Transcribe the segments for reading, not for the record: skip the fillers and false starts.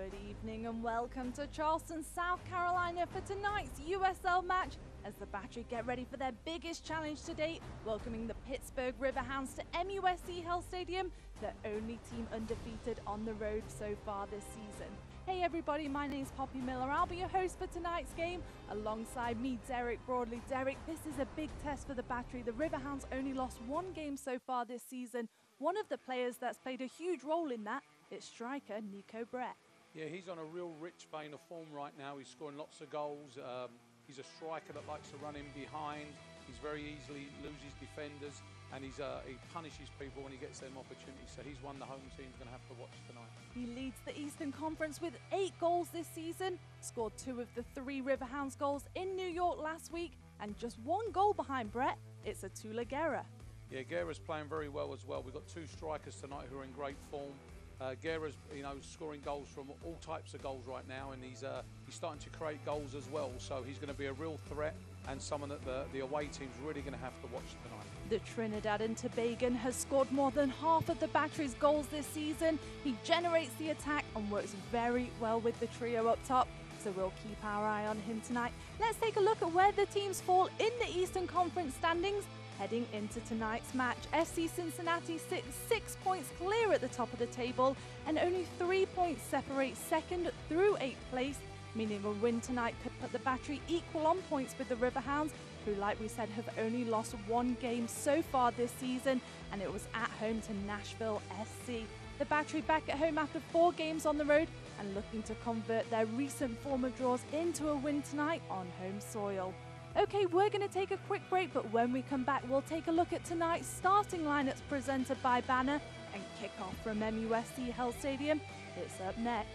Good evening and welcome to Charleston, South Carolina for tonight's USL match as the Battery get ready for their biggest challenge to date, welcoming the Pittsburgh Riverhounds to MUSC Health Stadium, the only team undefeated on the road so far this season. Hey everybody, my name's Poppy Miller. I'll be your host for tonight's game. Alongside me, Derek Broadley. Derek, this is a big test for the Battery. The Riverhounds only lost one game so far this season. One of the players that's played a huge role in that is striker Nico Brett. Yeah, he's on a real rich vein of form right now. He's scoring lots of goals. He's a striker that likes to run in behind. He's very easily loses defenders, and he punishes people when he gets them opportunities. So he's one the home team's going to have to watch tonight. He leads the Eastern Conference with 8 goals this season, scored 2 of the 3 Riverhounds goals in New York last week, and just 1 goal behind Brett, it's Atula Guerra. Yeah, Guerra's playing very well as well. We've got 2 strikers tonight who are in great form. Guerra's, scoring goals from all types of goals right now, and he's starting to create goals as well. So he's going to be a real threat and someone that the away team's really going to have to watch tonight. The Trinidad and Tobagan has scored more than half of the Battery's goals this season. He generates the attack and works very well with the trio up top. So we'll keep our eye on him tonight. Let's take a look at where the teams fall in the Eastern Conference standings. Heading into tonight's match, FC Cincinnati sits 6 points clear at the top of the table, and only 3 points separate second through 8th place, meaning a win tonight could put the Battery equal on points with the Riverhounds, who, like we said, have only lost 1 game so far this season, and it was at home to Nashville SC. The Battery back at home after 4 games on the road and looking to convert their recent form of draws into a win tonight on home soil. Okay, we're going to take a quick break, but when we come back, we'll take a look at tonight's starting lineups presented by Banner and kickoff from MUSC Health Stadium. It's up next.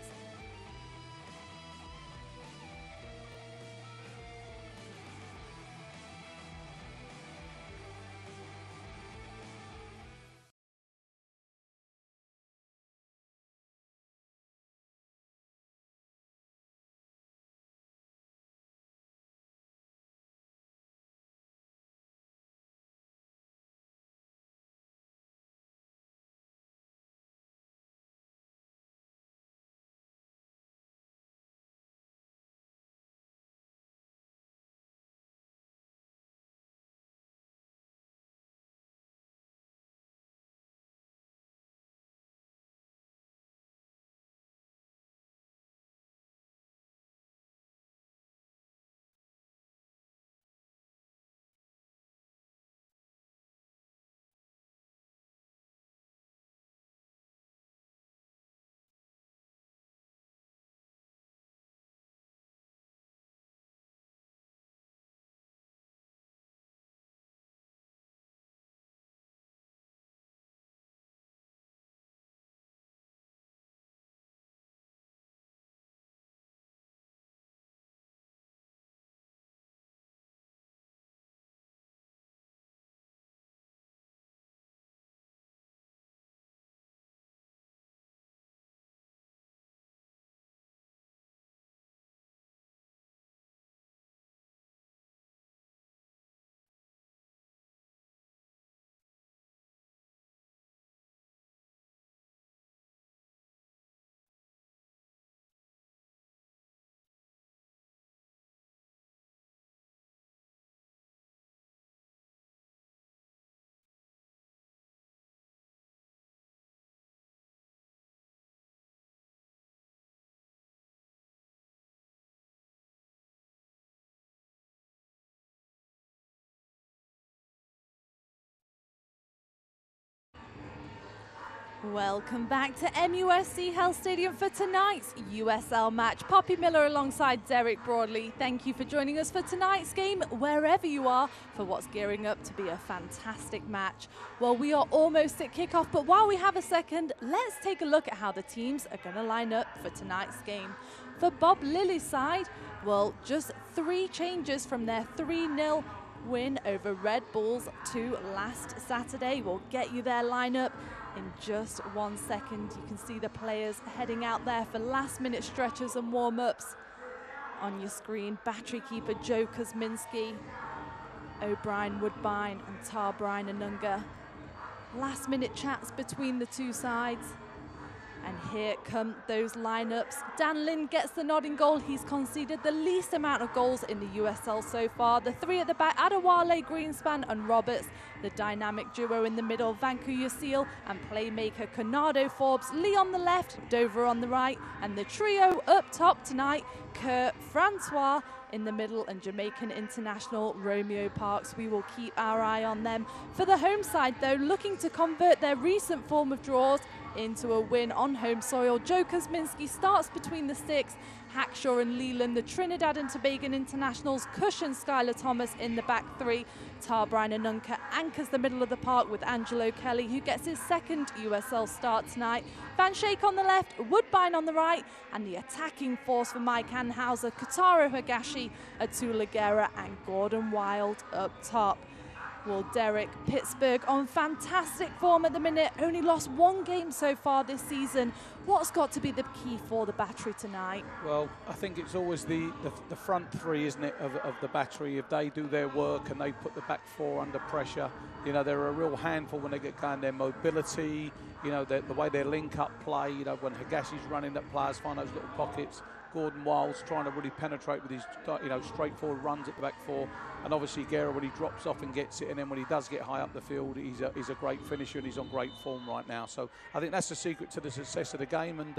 Welcome back to MUSC Health Stadium for tonight's USL match. Poppy Miller alongside Derek Broadley. Thank you for joining us for tonight's game, wherever you are, for what's gearing up to be a fantastic match. Well, we are almost at kickoff, but while we have a second, let's take a look at how the teams are going to line up for tonight's game. For Bob Lilly's side, well, just 3 changes from their 3-0 win over Red Bulls 2 last Saturday. We'll get you their lineup in just 1 second. You can see the players heading out there for last-minute stretches and warm-ups. On your screen, Battery keeper Joe Kuzminski, O'Brien Woodbine and Tar Brian Anunga. Last-minute chats between the 2 sides. And Here come those lineups. Dan Lind gets the nod in goal. He's conceded the least amount of goals in the USL so far. The three at the back, Adewale, Greenspan and Roberts. The dynamic duo in the middle, Vanku Yasil and playmaker Conrado Forbes. Lee on the left, Dover on the right. And the trio up top tonight, Kerr, Francois in the middle and Jamaican international Romeo Parks. We will keep our eye on them. For the home side though, looking to convert their recent form of draws into a win on home soil. Joe Kosminski starts between the sticks. Hackshaw and Leland, the Trinidad and Tobago internationals. Cush and Skylar Thomas in the back three. Tarbrine and Nunca anchors the middle of the park with Angelo Kelly, who gets his second USL start tonight. Van Schaik on the left, Woodbine on the right, and the attacking force for Mike Anhauser, Kotaro Higashi, Atula Guerra and Gordon Wild up top. Well, Derek, Pittsburgh on fantastic form at the minute, only lost one game so far this season. What's got to be the key for the Battery tonight? Well, I think it's always the front three, isn't it, of the Battery. If they do their work and they put the back four under pressure, you know, they're a real handful when they get going. Their mobility, you know, the way they link up play, you know, when Higashi's running at players, find those little pockets. Gordon Wild's trying to really penetrate with his, you know, straightforward runs at the back four. And obviously Guerra, when he drops off and gets it, and then when he does get high up the field, he's a great finisher and he's on great form right now. So I think that's the secret to the success of the game, and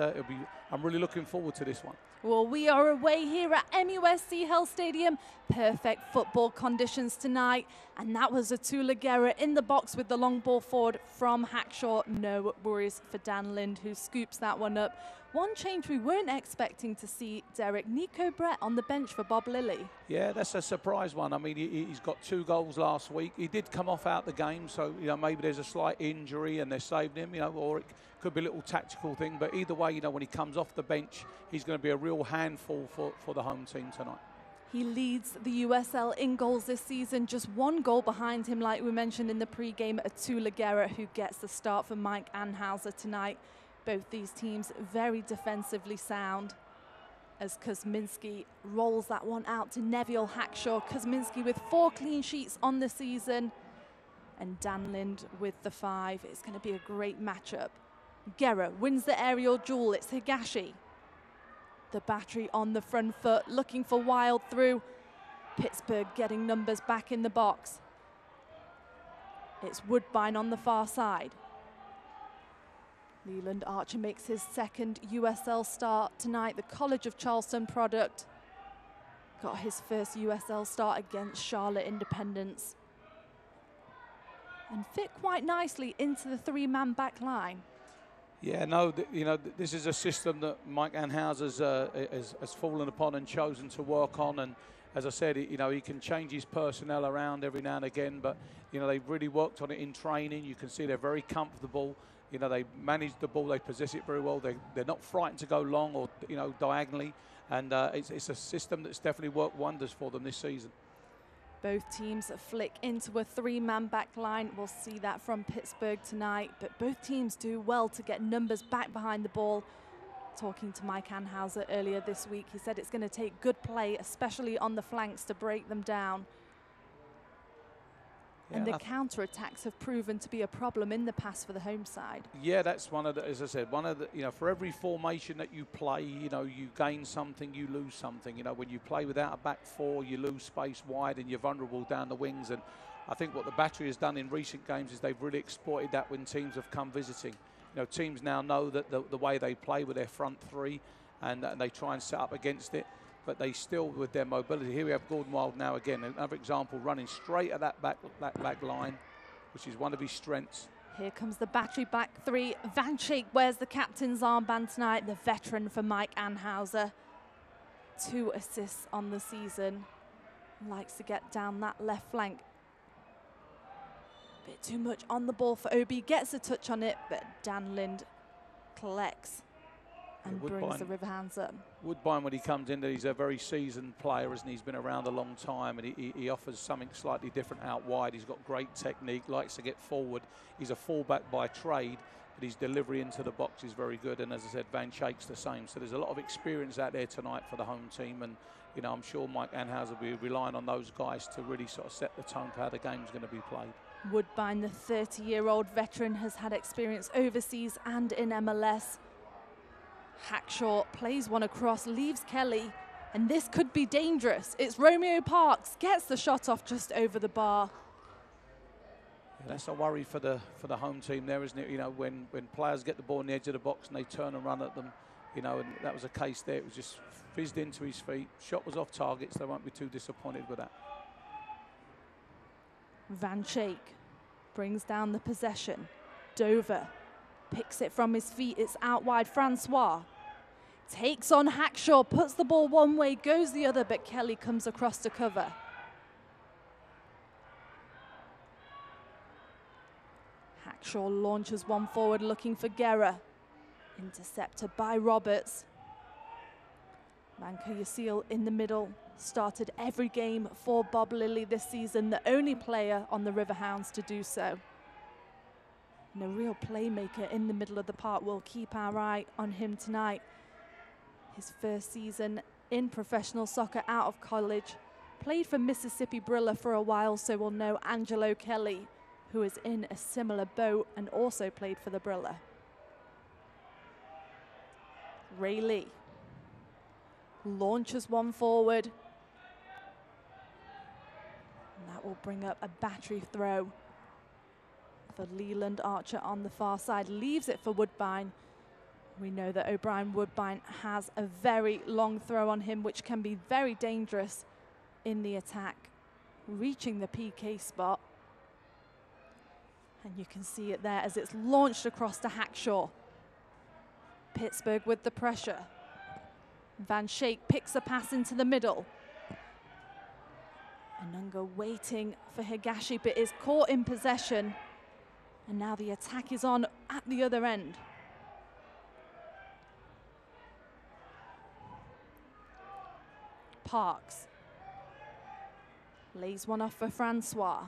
I'm really looking forward to this one. Well, we are away here at MUSC Health Stadium. Perfect football conditions tonight. And that was Atula Guerra in the box with the long ball forward from Hackshaw. No worries for Dan Lind, who scoops that one up. One change we weren't expecting to see, Derek, Nico Brett on the bench for Bob Lilly. Yeah, that's a surprise one. I mean, he's got 2 goals last week. He did come off out the game, so, you know, maybe there's a slight injury and they saved him, you know, or it could be a little tactical thing. But either way, you know, when he comes off the bench, he's going to be a real handful for the home team tonight. He leads the USL in goals this season, just 1 goal behind him, like we mentioned in the pre-game, Atula Guerra, who gets the start for Mike Anhauser tonight. Both these teams very defensively sound as Kosminski rolls that one out to Neville Hackshaw. Kosminski with 4 clean sheets on the season and Dan Lind with the 5. It's going to be a great matchup. Guerra wins the aerial duel. It's Higashi. The Battery on the front foot, looking for Wild through. Pittsburgh getting numbers back in the box. It's Woodbine on the far side. Leland Archer makes his second USL start tonight. The College of Charleston product got his first USL start against Charlotte Independence and fit quite nicely into the 3-man back line. Yeah, no, you know, this is a system that Mike Anhauser's has fallen upon and chosen to work on. And as I said, you know, he can change his personnel around every now and again, but, you know, they've really worked on it in training. You can see they're very comfortable. You know, they manage the ball, they possess it very well. They're not frightened to go long or, you know, diagonally. And it's a system that's definitely worked wonders for them this season. Both teams flick into a 3-man back line. We'll see that from Pittsburgh tonight. But both teams do well to get numbers back behind the ball. Talking to Mike Anhauser earlier this week, he said it's going to take good play, especially on the flanks, to break them down. And the counter-attacks have proven to be a problem in the past for the home side. Yeah, that's one of the, as I said, one of the, you know, for every formation that you play, you know, you gain something, you lose something. You know, when you play without a back four, you lose space wide and you're vulnerable down the wings. And I think what the Battery has done in recent games is they've really exploited that when teams have come visiting. You know, teams now know that the way they play with their front three and they try and set up against it. But they still, with their mobility, here we have Gordon Wild now again, another example, running straight at that back line, which is one of his strengths. Here comes the Battery back 3. Van Schaik wears the captain's armband tonight, the veteran for Mike Anhauser. 2 assists on the season. Likes to get down that left flank. Bit too much on the ball for OB, gets a touch on it, but Dan Lind collects and brings the Riverhounds up. Woodbine, when he comes in, he's a very seasoned player, isn't he? He's been around a long time, and he offers something slightly different out wide. He's got great technique, likes to get forward. He's a fullback by trade, but his delivery into the box is very good. And as I said, Van Schaik's the same. So there's a lot of experience out there tonight for the home team. And, you know, I'm sure Mike Anhauser will be relying on those guys to really sort of set the tone for how the game's going to be played. Woodbine, the 30-year-old veteran, has had experience overseas and in MLS. Hackshaw plays one across, leaves Kelly, and this could be dangerous. It's Romeo Parks, gets the shot off just over the bar. Yeah, that's a worry for the home team there, isn't it? You know, when players get the ball on the edge of the box and they turn and run at them, you know, and that was a case there. It was just fizzed into his feet. Shot was off target, so they won't be too disappointed with that. Van Schaik brings down the possession. Dover picks it from his feet. It's out wide. Francois takes on Hackshaw, puts the ball one way, goes the other, but Kelly comes across to cover. Hackshaw launches one forward, looking for Guerra. Intercepted by Roberts. Manka Yasil in the middle. Started every game for Bob Lilly this season, the only player on the Riverhounds to do so. And a real playmaker in the middle of the park. We'll keep our eye on him tonight. His first season in professional soccer out of college. Played for Mississippi Brilla for a while, so we'll know Angelo Kelly, who is in a similar boat and also played for the Brilla. Ray Lee launches one forward. And that will bring up a battery throw for Leland Archer on the far side. Leaves it for Woodbine. We know that O'Brien Woodbine has a very long throw on him, which can be very dangerous in the attack, reaching the PK spot. And you can see it there as it's launched across to Hackshaw. Pittsburgh with the pressure. Van Schaik picks a pass into the middle. Anunga waiting for Higashi, but is caught in possession. And now the attack is on at the other end. Parks lays one off for Francois.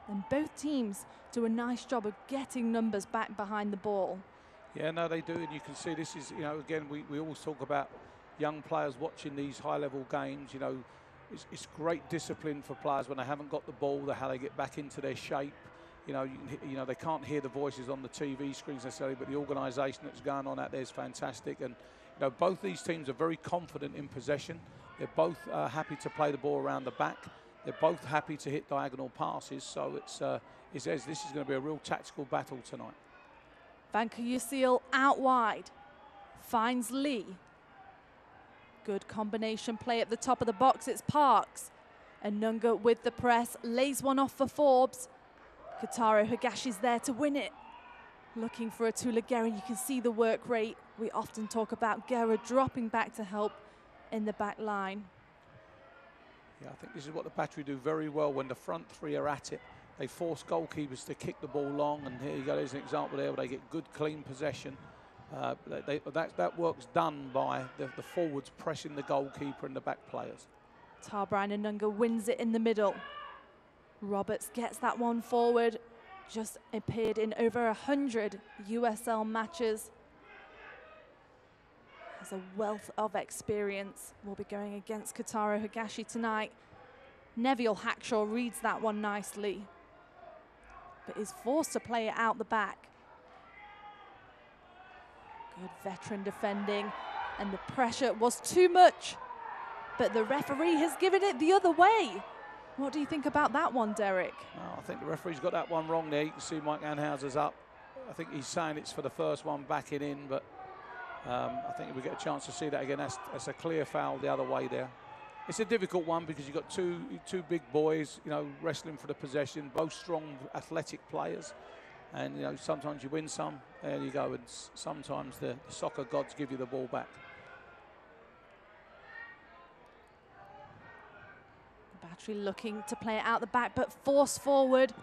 And both teams do a nice job of getting numbers back behind the ball. Yeah, no, they do, and you can see this is, you know, again, we always talk about young players watching these high-level games. You know, it's great discipline for players when they haven't got the ball, how they get back into their shape. You know, they can't hear the voices on the TV screens necessarily, but the organisation that's going on out there is fantastic. And you know, both these teams are very confident in possession. They're both happy to play the ball around the back. They're both happy to hit diagonal passes. So it says this is going to be a real tactical battle tonight. Vanka Yasil out wide, finds Lee. Good combination play at the top of the box. It's Parks. Anunga with the press, lays one off for Forbes. Kotaro Higashi's there to win it. Looking for Atula Guerra. You can see the work rate. We often talk about Guerra dropping back to help in the back line. Yeah, I think this is what the battery do very well when the front three are at it. They force goalkeepers to kick the ball long, and here you go, there's an example there where they get good, clean possession. That work's done by the forwards pressing the goalkeeper and the back players. Tarbrian Anunga wins it in the middle. Roberts gets that one forward. Just appeared in over 100 USL matches. Has a wealth of experience. Will be going against Kotaro Higashi tonight. Neville Hackshaw reads that one nicely, but is forced to play it out the back. Good veteran defending, and the pressure was too much, but the referee has given it the other way. What do you think about that one, Derek? I think the referee's got that one wrong there. You can see Mike Anhauser's up. I think he's saying it's for the first one backing in, but I think if we get a chance to see that again, that's a clear foul the other way there. It's a difficult one because you've got two big boys, you know, wrestling for the possession, both strong, athletic players. And, you know, sometimes you win some, there you go, and sometimes the soccer gods give you the ball back. Battery looking to play it out the back, but forced forward,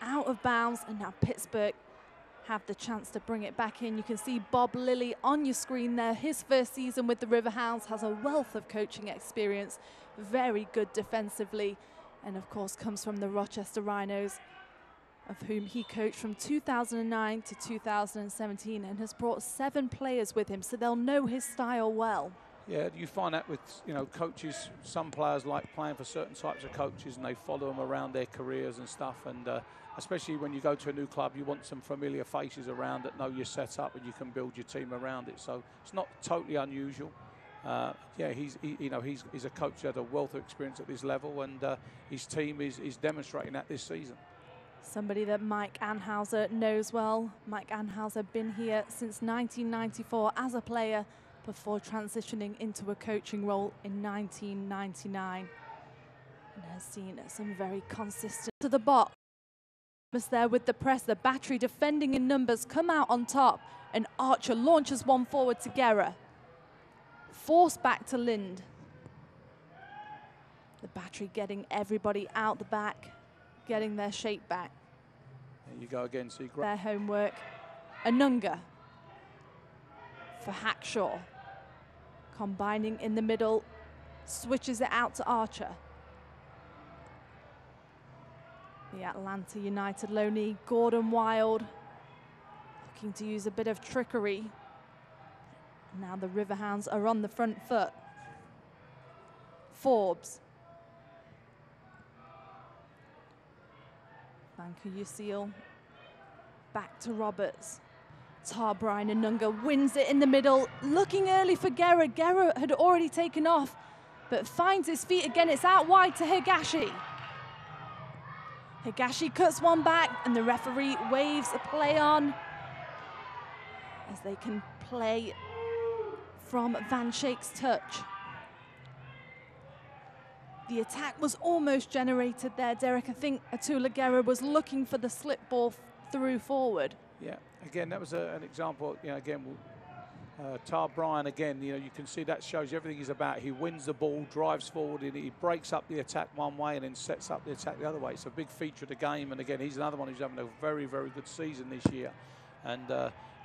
out of bounds, and now Pittsburgh have the chance to bring it back in. You can see Bob Lilly on your screen there. His first season with the Riverhounds, has a wealth of coaching experience, very good defensively, and of course comes from the Rochester Rhinos, of whom he coached from 2009 to 2017 and has brought 7 players with him, so they'll know his style well. Yeah, you find that with, coaches. Some players like playing for certain types of coaches, and they follow them around their careers and stuff. And especially when you go to a new club, you want some familiar faces around that know your setup, and you can build your team around it. So it's not totally unusual. Yeah, he's a coach that has a wealth of experience at this level, and his team is demonstrating that this season. Somebody that Mike Anhauser knows well. Mike Anhauser been here since 1994 as a player, before transitioning into a coaching role in 1999, and has seen some very consistent to the box. There with the press, the Battery defending in numbers come out on top, and Archer launches one forward to Guerra. Force back to Lind. The Battery getting everybody out the back, getting their shape back. There you go again, so their homework. Anunga for Hackshaw. Combining in the middle, switches it out to Archer. The Atlanta United loanee, Gordon Wild, looking to use a bit of trickery. Now the Riverhounds are on the front foot. Forbes. Banker Yusil. Back to Roberts. Brian Anunga wins it in the middle, looking early for Guerra. Guerra had already taken off, but finds his feet again. It's out wide to Higashi. Higashi cuts one back, and the referee waves a play on, as they can play from Van Schaik's touch. The attack was almost generated there, Derek. I think Atula Guerra was looking for the slip ball through forward. Yeah, again, that was an example. Again, Brian, again, you can see that shows you everything he's about. He wins the ball, drives forward, and he breaks up the attack one way and then sets up the attack the other way. It's a big feature of the game. And again, he's another one who's having a very, very good season this year. And,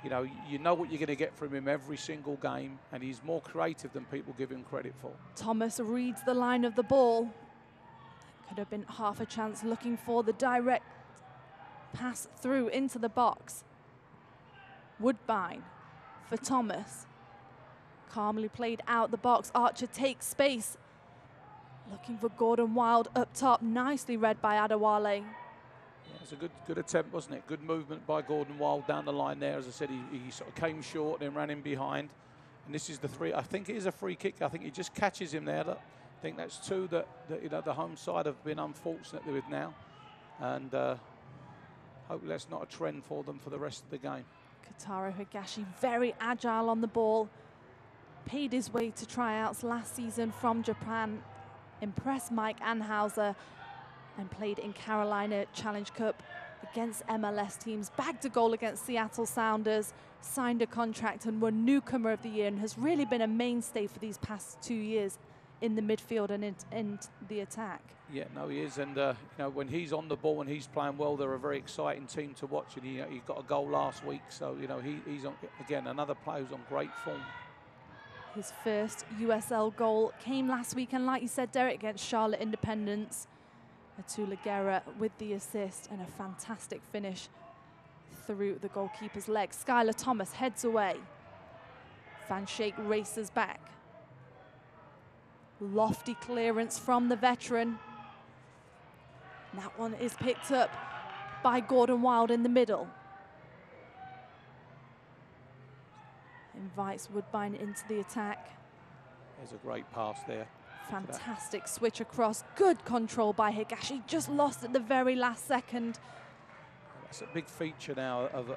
you know what you're going to get from him every single game, and he's more creative than people give him credit for. Thomas reads the line of the ball. Could have been half a chance, looking for the direct pass through into the box. Woodbine for Thomas. Calmly played out the box. Archer takes space. Looking for Gordon Wild up top. Nicely read by Adewale. Yeah, it's a good attempt, wasn't it? Good movement by Gordon Wild down the line there. As I said, he sort of came short and then ran in behind. And this is the three. I think it is a free kick. I think he just catches him there. I think that's two that the home side have been unfortunate with now. And hopefully that's not a trend for them for the rest of the game. Kotaro Higashi, very agile on the ball. Paid his way to tryouts last season from Japan. Impressed Mike Anhauser and played in Carolina Challenge Cup against MLS teams. Bagged a goal against Seattle Sounders. Signed a contract and won Newcomer of the Year, and has really been a mainstay for these past 2 years in the midfield and in the attack. Yeah, no, he is, and when he's on the ball and he's playing well, they're a very exciting team to watch. And he got a goal last week, so he's on, again, another player who's on great form. His first USL goal came last week, and like you said, Derek, against Charlotte Independence. Atula Guerra with the assist and a fantastic finish through the goalkeeper's leg. Skylar Thomas heads away. Van Schaik races back. Lofty clearance from the veteran. That one is picked up by Gordon Wild in the middle. Invites Woodbine into the attack. There's a great pass there. Fantastic switch across. Good control by Higashi. Just lost at the very last second. That's a big feature now of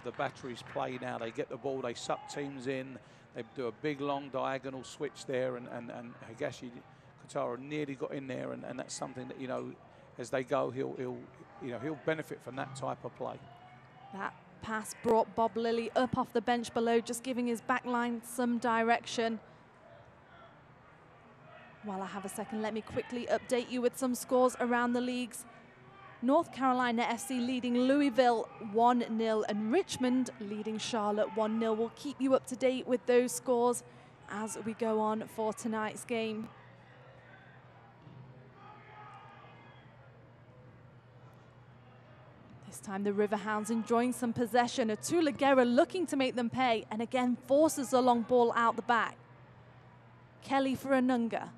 the Battery's play now. They get the ball, they suck teams in. They do a big, long diagonal switch there, and Higashi Kotaro nearly got in there, and that's something that, as they go, he'll benefit from that type of play. That pass brought Bob Lilly up off the bench below, just giving his backline some direction. While I have a second, let me quickly update you with some scores around the leagues. North Carolina FC leading Louisville 1-0, and Richmond leading Charlotte 1-0. We'll keep you up to date with those scores as we go on for tonight's game. This time the Riverhounds enjoying some possession. Atula Guerra looking to make them pay, and again forces a long ball out the back. Kelly for Anunga.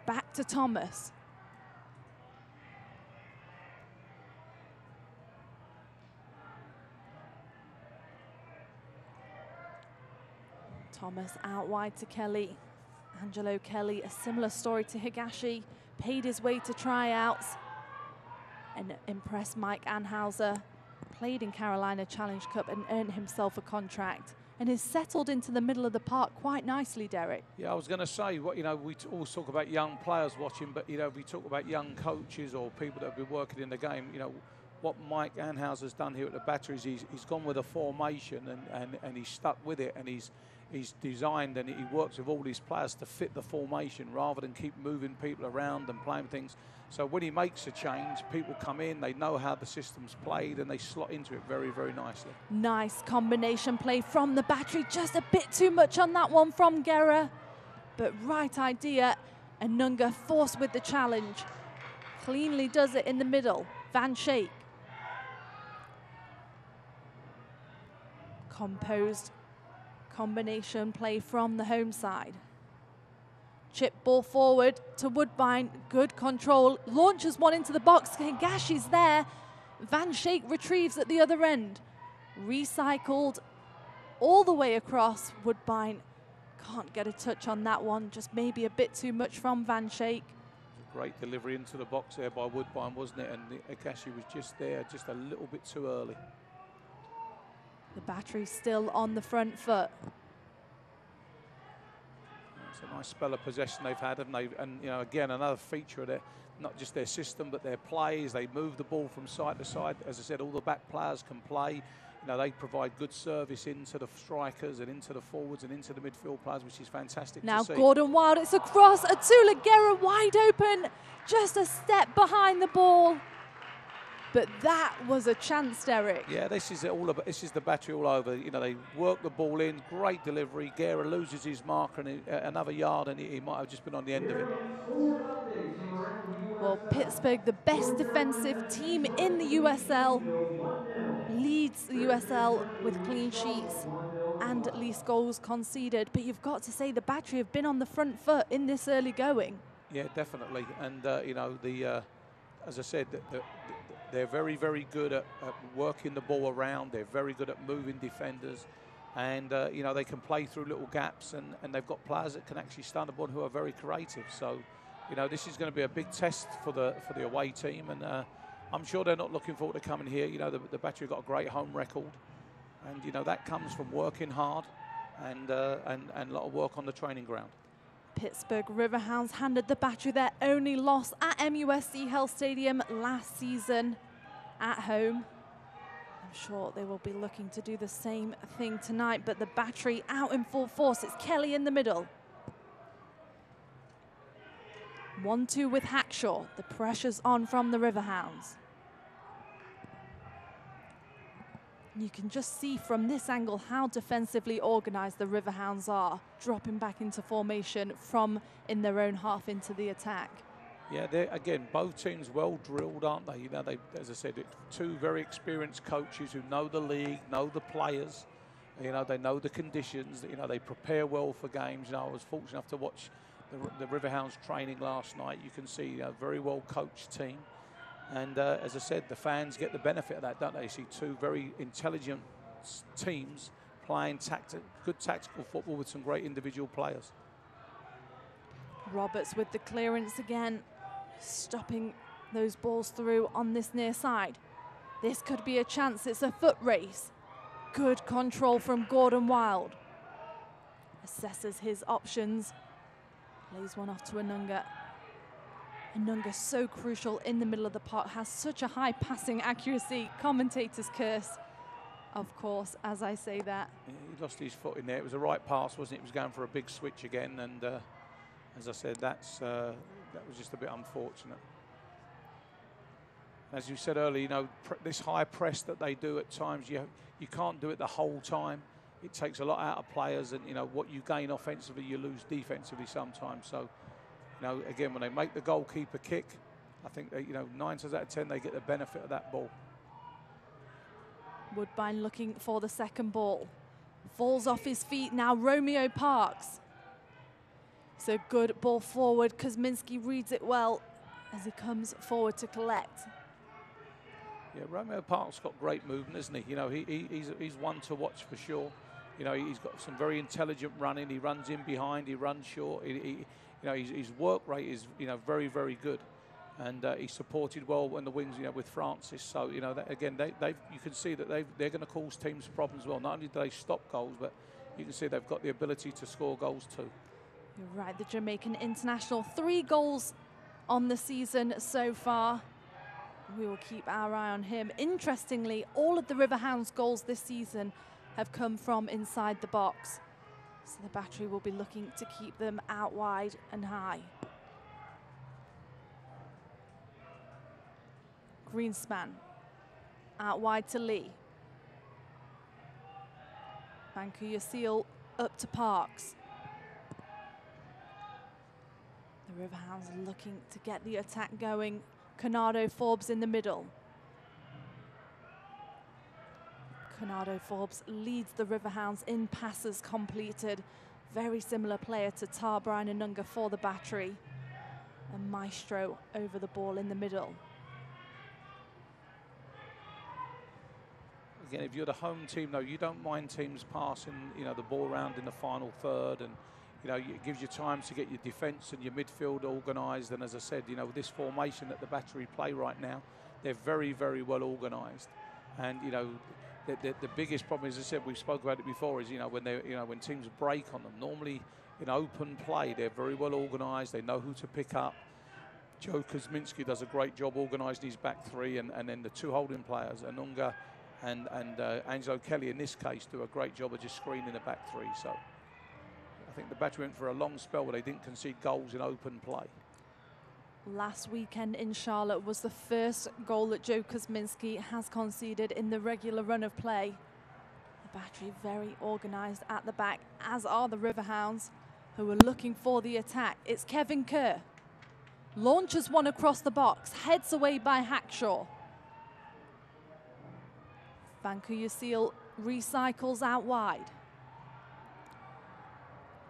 Back to Thomas. Thomas out wide to Kelly. Angelo Kelly, a similar story to Higashi, paid his way to tryouts and impressed Mike Anhauser, played in Carolina Challenge Cup and earned himself a contract and is settled into the middle of the park quite nicely, Derek. Yeah, I was going to say, what we always talk about young players watching, but we talk about young coaches or people that have been working in the game. What Mike Anhauser's done here at the Battery is he's gone with a formation and he's stuck with it, and he's designed and he works with all these players to fit the formation rather than keep moving people around and playing things. So when he makes a change, people come in, they know how the system's played, and they slot into it very, very nicely. Nice combination play from the Battery. Just a bit too much on that one from Guerra, but right idea. Anunga forced with the challenge. Cleanly does it in the middle. Van Schaik. Composed combination play from the home side. Chip ball forward to Woodbine. Good control. Launches one into the box. Higashi's there. Van Schaik retrieves at the other end. Recycled all the way across. Woodbine can't get a touch on that one. Just maybe a bit too much from Van Schaik. Great delivery into the box there by Woodbine, wasn't it? And Higashi was just there, just a little bit too early. The Battery still on the front foot. It's a nice spell of possession they've had, haven't they? And again, another feature of their, not just their system, but their plays. They move the ball from side to side. As I said, all the back players can play. They provide good service into the strikers and into the forwards and into the midfield players, which is fantastic now to see. Gordon Wild, it's across. Atula Guerra wide open, just a step behind the ball. But that was a chance, Derek. Yeah, this is the Battery all over. They work the ball in, great delivery. Guerra loses his marker and another yard, and he might have just been on the end of it. Well, Pittsburgh, the best defensive team in the USL, leads the USL with clean sheets and least goals conceded. But you've got to say the Battery have been on the front foot in this early going. Yeah, definitely. And as I said, they're very, very good at working the ball around. They're very good at moving defenders. And, they can play through little gaps. And they've got players that can actually stand the ball who are very creative. So, this is going to be a big test for the away team. And I'm sure they're not looking forward to coming here. The Battery have got a great home record. And, that comes from working hard and a lot of work on the training ground. Pittsburgh Riverhounds handed the Battery their only loss at MUSC Health Stadium last season at home. I'm sure they will be looking to do the same thing tonight, but the Battery out in full force. It's Kelly in the middle. 1-2 with Hackshaw. The pressure's on from the Riverhounds. You can just see from this angle how defensively organised the Riverhounds are, dropping back into formation from in their own half into the attack. Yeah, again, both teams well drilled, aren't they? They, as I said, two very experienced coaches who know the league, know the players. They know the conditions. They prepare well for games. I was fortunate enough to watch the Riverhounds training last night. You can see a very well coached team. And as I said, the fans get the benefit of that, don't they? You see two very intelligent teams playing good tactical football with some great individual players. Roberts with the clearance again, stopping those balls through on this near side. This could be a chance. It's a foot race. Good control from Gordon Wild. Assesses his options. Lays one off to Anunga. Anunga so crucial in the middle of the park, has such a high passing accuracy. Commentators curse, of course, as I say that. Yeah, he lost his foot in there. It was a right pass, wasn't it? He was going for a big switch again, and as I said, that was just a bit unfortunate. As you said earlier, this high press that they do at times, you can't do it the whole time. It takes a lot out of players, and what you gain offensively, you lose defensively sometimes. So. Again, when they make the goalkeeper kick, I think that, 9 times out of 10, they get the benefit of that ball. Woodbine looking for the second ball. Falls off his feet now, Romeo Parks. So good ball forward. Kuzminski reads it well as he comes forward to collect. Yeah, Romeo Parks got great movement, isn't he? You know, he's one to watch for sure. You know, he's got some very intelligent running. He runs in behind, he runs short. You know, his work rate is, you know, very, very good. And he's supported well in the wings, you know, with Francis. So, you know, again, you can see that they're going to cause teams problems well. Not only do they stop goals, but you can see they've got the ability to score goals too. You're right, the Jamaican international, 3 goals on the season so far. We will keep our eye on him. Interestingly, all of the Riverhounds' goals this season have come from inside the box. So the Battery will be looking to keep them out wide and high. Greenspan out wide to Lee. Vancouver Seal up to Parks. The Riverhounds are looking to get the attack going. Conrado Forbes in the middle. Conrado Forbes leads the Riverhounds in passes completed. Very similar player to Tar Brian Anunga for the Battery. And Maestro over the ball in the middle. Again, if you're the home team, though, you don't mind teams passing, you know, the ball around in the final third, and you know, it gives you time to get your defence and your midfield organised. And as I said, you know, this formation that the Battery play right now, they're very, very well organised. And you know, the biggest problem, as I said, we've spoke about it before, is when teams break on them. Normally, in open play, they're very well organised. They know who to pick up. Joe Kuzminski does a great job organising his back three, and then the 2 holding players, Anunga and Angelo Kelly in this case, do a great job of just screening the back three. So I think the Battery went for a long spell where they didn't concede goals in open play. Last weekend in Charlotte was the first goal that Joe Kuzminski has conceded in the regular run of play. The Battery very organised at the back, as are the Riverhounds, who are looking for the attack. It's Kevin Kerr. Launches one across the box, heads away by Hackshaw. Vancouver Seal recycles out wide.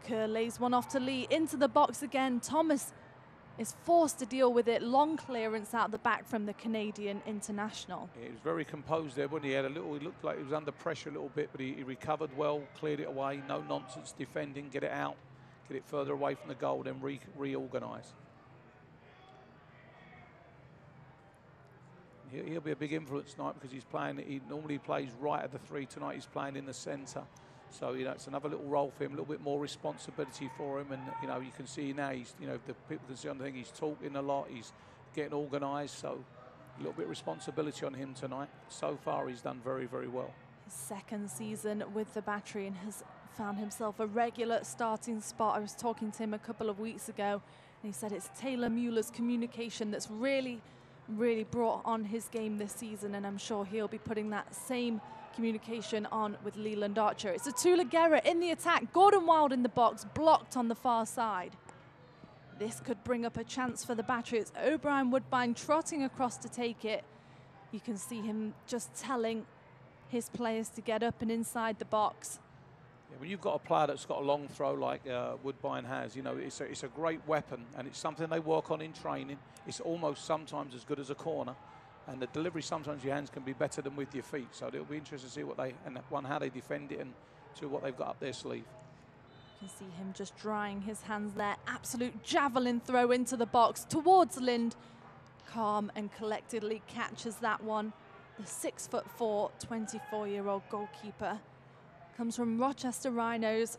Kerr lays one off to Lee, into the box again. Thomas is forced to deal with it. Long clearance out the back from the Canadian international. Yeah, he was very composed there, wasn't he? He looked like he was under pressure a little bit, but he recovered well, cleared it away. No nonsense defending, get it out, get it further away from the goal, then reorganise. He'll be a big influence tonight because he normally plays right at the 3. Tonight he's playing in the centre. So, you know, it's another little role for him, a little bit more responsibility for him. And, you know, you can see now the people can see on the thing, he's talking a lot, he's getting organised. So a little bit of responsibility on him tonight. So far, he's done very, very well. His second season with the Battery and has found himself a regular starting spot. I was talking to him a couple of weeks ago, and he said it's Taylor Mueller's communication that's really brought on his game this season, and I'm sure he'll be putting that same communication on with Leland Archer. It's Atula Guerra in the attack. Gordon Wild in the box, blocked on the far side. This could bring up a chance for the Battery. It's O'Brien Woodbine trotting across to take it. You can see him just telling his players to get up and inside the box. Yeah, when you've got a player that's got a long throw like Woodbine has, you know, it's a great weapon, and it's something they work on in training. It's almost sometimes as good as a corner, and the delivery sometimes your hands can be better than with your feet. So it'll be interesting to see how they defend it, and 2, what they've got up their sleeve. You can see him just drying his hands there. Absolute javelin throw into the box towards Lind. Calm and collectedly catches that one. The 6'4", 24-year-old goalkeeper comes from Rochester Rhinos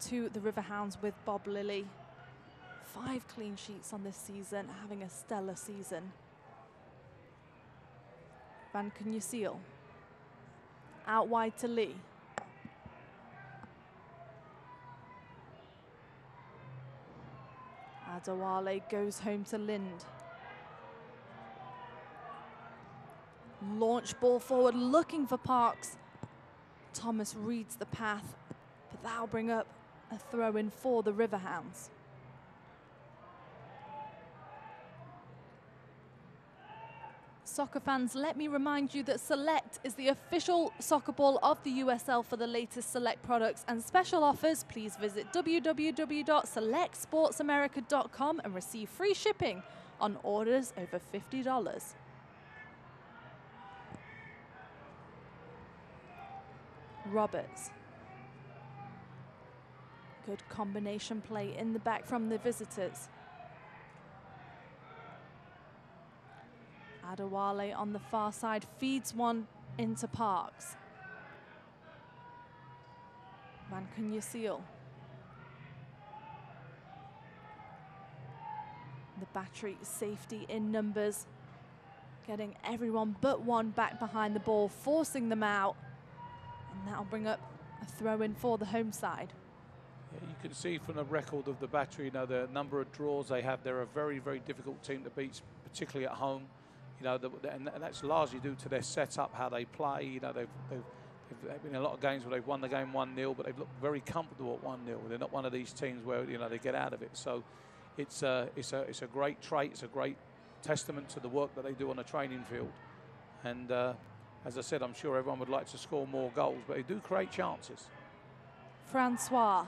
to the Riverhounds with Bob Lilly. 5 clean sheets on this season, having a stellar season. Vancouver Seal out wide to Lee. Adewale goes home to Lind. Launch ball forward, looking for Parks. Thomas reads the path, but that'll bring up a throw in for the Riverhounds. Soccer fans, let me remind you that Select is the official soccer ball of the USL. For the latest Select products and special offers, please visit www.selectsportsamerica.com and receive free shipping on orders over $50. Roberts. Good combination play in the back from the visitors. Adewale on the far side feeds one into Parks. Van Cunha-Seal. The Battery safety in numbers, getting everyone but one back behind the ball, forcing them out, and that'll bring up a throw-in for the home side. Yeah, you can see from the record of the Battery, you know, the number of draws they have. They're a very, very difficult team to beat, particularly at home. You know, and that's largely due to their setup, how they play. You know, they've been in a lot of games where they've won the game 1-0, but they've looked very comfortable at 1-0. They're not one of these teams where, you know, they get out of it. So it's a great trait. It's a great testament to the work that they do on the training field. And as I said, I'm sure everyone would like to score more goals, but they do create chances. Francois,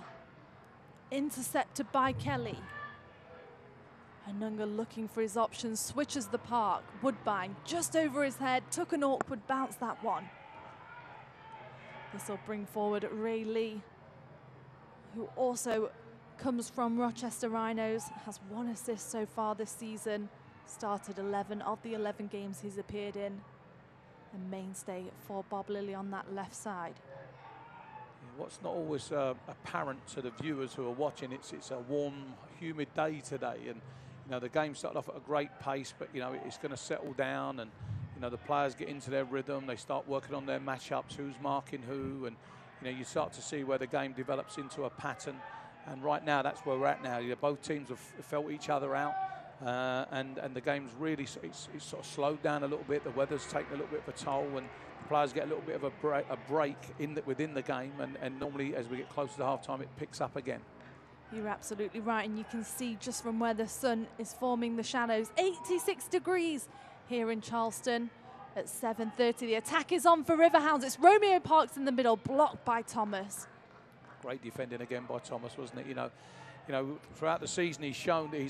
intercepted by Kelly. Anunga looking for his options, switches the park. Woodbine just over his head, took an awkward bounce, that one. This will bring forward Ray Lee, who also comes from Rochester Rhinos, has 1 assist so far this season, started 11 of the 11 games he's appeared in. A mainstay for Bob Lilly on that left side. What's not always apparent to the viewers who are watching, it's a warm, humid day today, and you know the game started off at a great pace, but you know it's going to settle down, and you know the players get into their rhythm. They start working on their matchups, who's marking who, and you know you start to see where the game develops into a pattern. And right now, that's where we're at now. You know, both teams have felt each other out, and the game's really it's sort of slowed down a little bit. The weather's taken a little bit of a toll, and the players get a little bit of a break within the game. And normally, as we get closer to half-time, it picks up again. You're absolutely right, and you can see just from where the sun is forming the shadows, 86 degrees here in Charleston at 7:30. The attack is on for Riverhounds. It's Romeo Parks in the middle, blocked by Thomas. Great defending again by Thomas, wasn't it? You know, throughout the season he's shown that he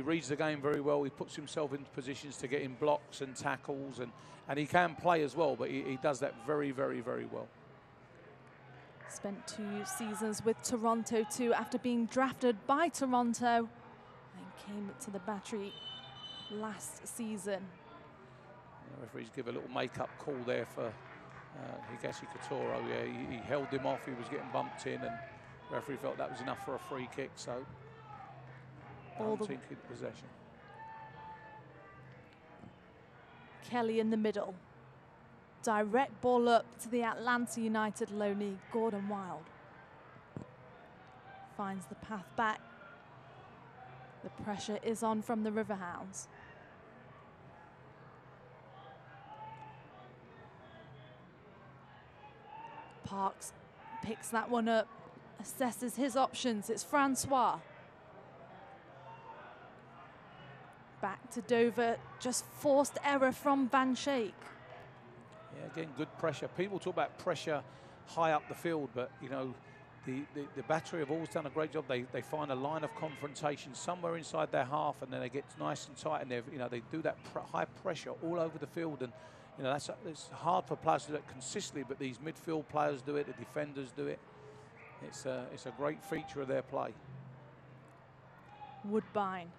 reads the game very well. He puts himself into positions to get in blocks and tackles, and he can play as well, but he does that very, very, very well. Spent 2 seasons with Toronto too, after being drafted by Toronto, and came to the Battery last season. The referees give a little make-up call there for Higashi Katoro. Yeah, he held him off. He was getting bumped in, and the referee felt that was enough for a free kick. So, home team in possession. Kelly in the middle. Direct ball up to the Atlanta United loanee, Gordon Wild. Finds the path back. The pressure is on from the Riverhounds. Parks picks that one up, assesses his options. It's Francois. Back to Dover, just forced error from Van Schaik. Yeah, again, good pressure. People talk about pressure high up the field, but you know, the Battery have always done a great job. They find a line of confrontation somewhere inside their half, and then they get nice and tight, and they do that high pressure all over the field. And you know, it's hard for players to do it consistently, but these midfield players do it, the defenders do it. It's a great feature of their play. Woodbine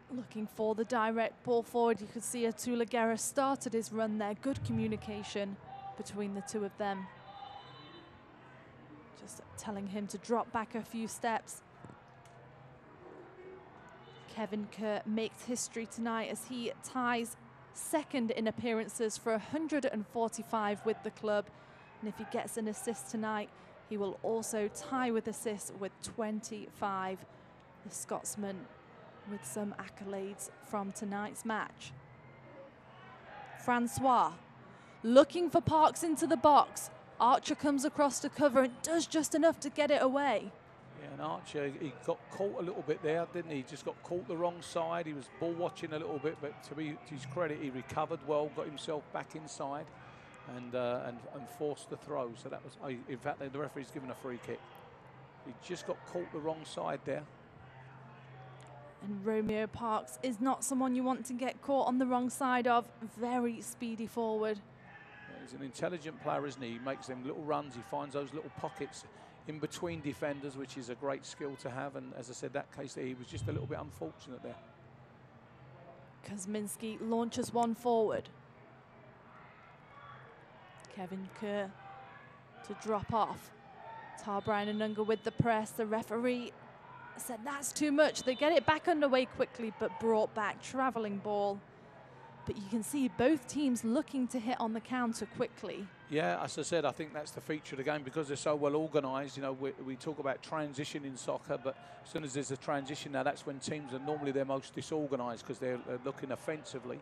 looking for the direct ball forward. You could see Atula Guerra started his run there. Good communication between the two of them. Just telling him to drop back a few steps. Kevin Kerr makes history tonight as he ties second in appearances for 145 with the club. And if he gets an assist tonight, he will also tie with assists with 25. The Scotsman with some accolades from tonight's match. Francois looking for Parks into the box. Archer comes across to cover and does just enough to get it away. Yeah, and Archer, he got caught a little bit there, didn't he? Just got caught the wrong side. He was ball watching a little bit, but to his credit, he recovered well, got himself back inside, and forced the throw. So that was, in fact, the referee's given a free kick. He just got caught the wrong side there. And Romeo Parks is not someone you want to get caught on the wrong side of. Very speedy forward. Yeah, he's an intelligent player, isn't he? He makes them little runs. He finds those little pockets in between defenders, which is a great skill to have. And as I said, that case there, he was just a little bit unfortunate there. Kuzminski launches one forward. Kevin Kerr to drop off. Tarbrian Anunga with the press. The referee said that's too much. They get it back underway quickly, but brought back travelling ball. But you can see both teams looking to hit on the counter quickly. Yeah, as I said, I think that's the feature of the game because they're so well organised. You know, we talk about transition in soccer, but as soon as there's a transition now, that's when teams are normally their most disorganised because they're looking offensively.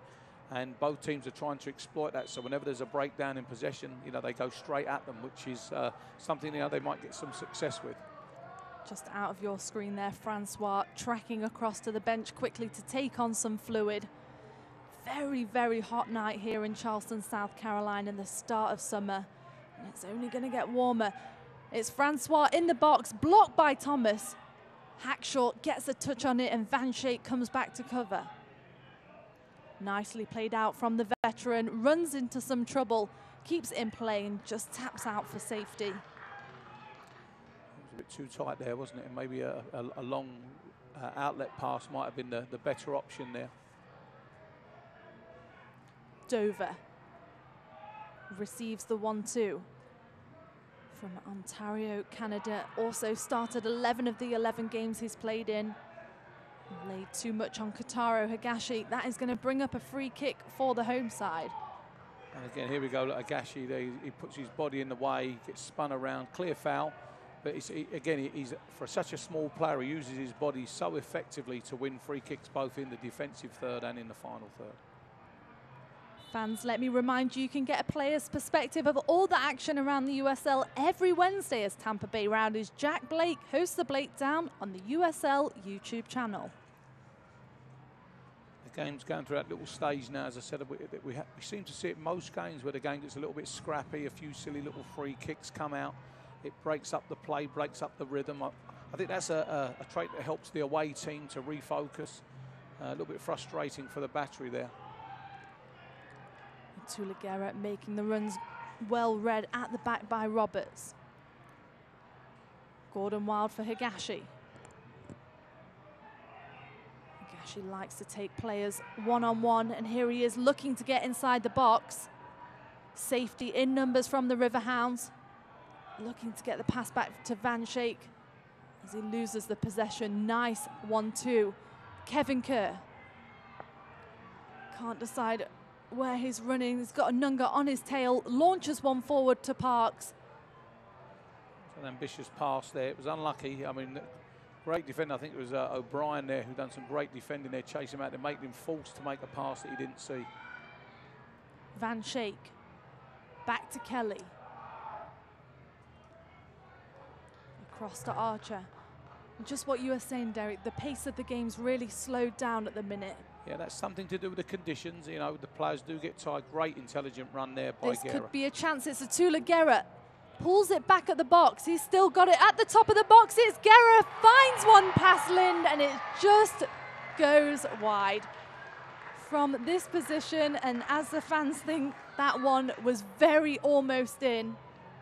And both teams are trying to exploit that. So whenever there's a breakdown in possession, you know, they go straight at them, which is something, you know, they might get some success with. Just out of your screen there, Francois tracking across to the bench quickly to take on some fluid. Very, very hot night here in Charleston, South Carolina in the start of summer. And it's only going to get warmer. It's Francois in the box, blocked by Thomas. Hackshaw gets a touch on it and Van Schaik comes back to cover. Nicely played out from the veteran, runs into some trouble, keeps it in play and just taps out for safety. It was a bit too tight there, wasn't it? And maybe a long outlet pass might have been the better option there. Dover receives the 1-2 from Ontario, Canada. Also started 11 of the 11 games he's played in. Laid too much on Kotaro Higashi. That is going to bring up a free kick for the home side. And again, here we go. Look, Higashi, he puts his body in the way, gets spun around, clear foul. But again, he's for such a small player, he uses his body so effectively to win free kicks both in the defensive third and in the final third. Fans, let me remind you, you can get a player's perspective of all the action around the USL every Wednesday as Tampa Bay Rowdies' Jack Blake hosts the Blake Down on the USL YouTube channel. The game's going through that little stage now, as I said, we seem to see it in most games where the game gets a little bit scrappy, a few silly little free kicks come out. It breaks up the play, breaks up the rhythm. I think that's a trait that helps the away team to refocus. A little bit frustrating for the battery there. Tulagera making the runs well read at the back by Roberts. Gordon Wild for Higashi. Higashi likes to take players one-on-one, and here he is looking to get inside the box. Safety in numbers from the Riverhounds. Looking to get the pass back to Van Schaik as he loses the possession. Nice 1-2. Kevin Kerr. Can't decide where he's running. He's got Anunga on his tail, launches one forward to Parks. It's an ambitious pass there. It was unlucky. I mean, great defender. I think it was O'Brien there who done some great defending there, chase him out to make him forced to make a pass that he didn't see. Van Schaik, back to Kelly. Across to Archer. And just what you were saying, Derek, the pace of the game's really slowed down at the minute. Yeah, that's something to do with the conditions. You know, the players do get tired. Great intelligent run there by Guerra. This could be a chance. It's Atula Guerra. Pulls it back at the box. He's still got it at the top of the box. It's Guerra. Finds one past Lind, and it just goes wide. From this position, and as the fans think, that one was very almost in.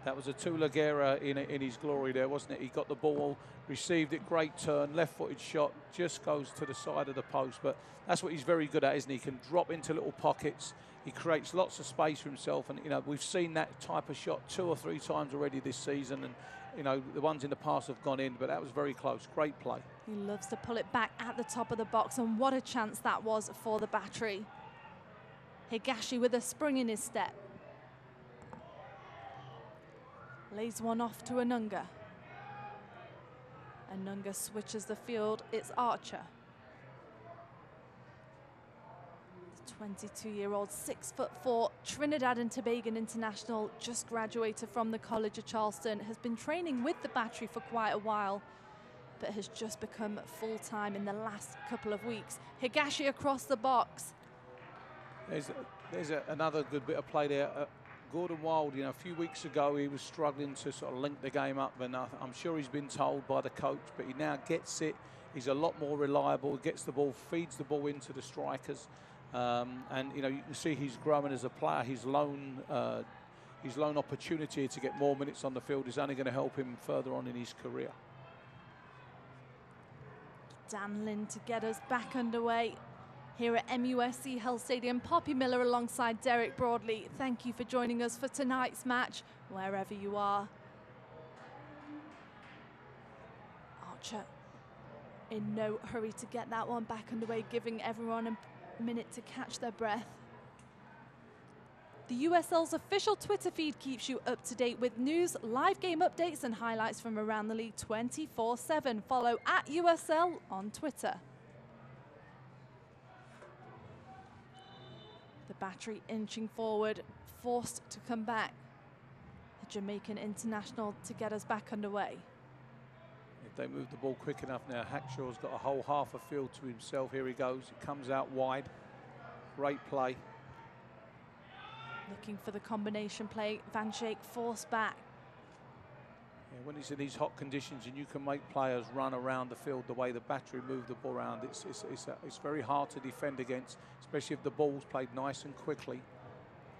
That was Atula Guerra in his glory there, wasn't it? He got the ball, received it, great turn, left-footed shot, just goes to the side of the post. But that's what he's very good at, isn't he? He can drop into little pockets. He creates lots of space for himself. And, you know, we've seen that type of shot 2 or 3 times already this season. And, you know, the ones in the past have gone in, but that was very close. Great play. He loves to pull it back at the top of the box. And what a chance that was for the battery. Higashi with a spring in his step. Lays one off to Anunga. Anunga switches the field. It's Archer. The 22-year-old, 6'4", Trinidad and Tobago international, just graduated from the College of Charleston, has been training with the battery for quite a while. but has just become full-time in the last couple of weeks. Higashi across the box. There's another good bit of play there. Gordon Wild, you know, a few weeks ago he was struggling to sort of link the game up, and I'm sure he's been told by the coach, but he now gets it. He's a lot more reliable, gets the ball, feeds the ball into the strikers, and you know, you can see he's growing as a player. His lone opportunity to get more minutes on the field is only going to help him further on in his career. Dan Lynn to get us back underway here at MUSC Health Stadium. Poppy Miller alongside Derek Broadley. Thank you for joining us for tonight's match, wherever you are. Archer in no hurry to get that one back underway, giving everyone a minute to catch their breath. The USL's official Twitter feed keeps you up to date with news, live game updates and highlights from around the league 24/7. Follow @USL on Twitter. The Battery inching forward, forced to come back. The Jamaican international to get us back underway. If they move the ball quick enough now, Hackshaw's got a whole half a field to himself. Here he goes. It comes out wide. Great play. Looking for the combination play. Van Schaik forced back. Yeah, when it's in these hot conditions and you can make players run around the field the way the Battery move the ball around, it's very hard to defend against, especially if the ball's played nice and quickly.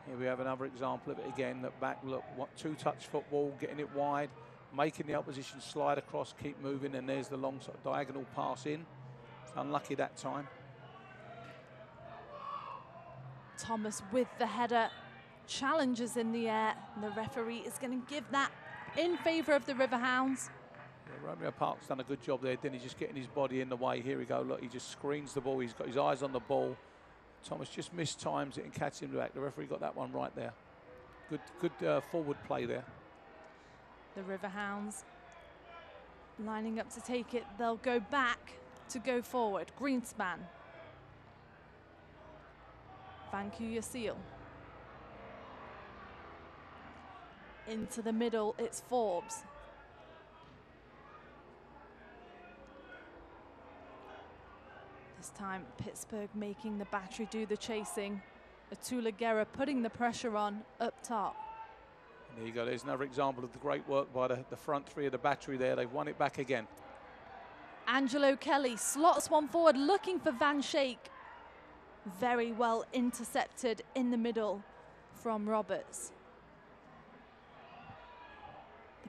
Here we have another example of it again. That back look, what two-touch football, getting it wide, making the opposition slide across, keep moving, and there's the long sort of diagonal pass in. It's unlucky that time. Thomas with the header. Challenges in the air, and the referee is going to give that in favour of the Riverhounds. Yeah, Romeo Park's done a good job there, didn't he? Just getting his body in the way. Here we go, look, he just screens the ball. He's got his eyes on the ball. Thomas just mistimes it and catches him back. The referee got that one right there. Good forward play there. The Riverhounds lining up to take it. They'll go back to go forward. Greenspan. Vancouver Seal. Into the middle, it's Forbes. This time, Pittsburgh making the Battery do the chasing. Atula Guerra putting the pressure on up top. And there you go, there's another example of the great work by the front three of the Battery there. They've won it back again. Angelo Kelly slots one forward, looking for Van Schaik. Very well intercepted in the middle from Roberts.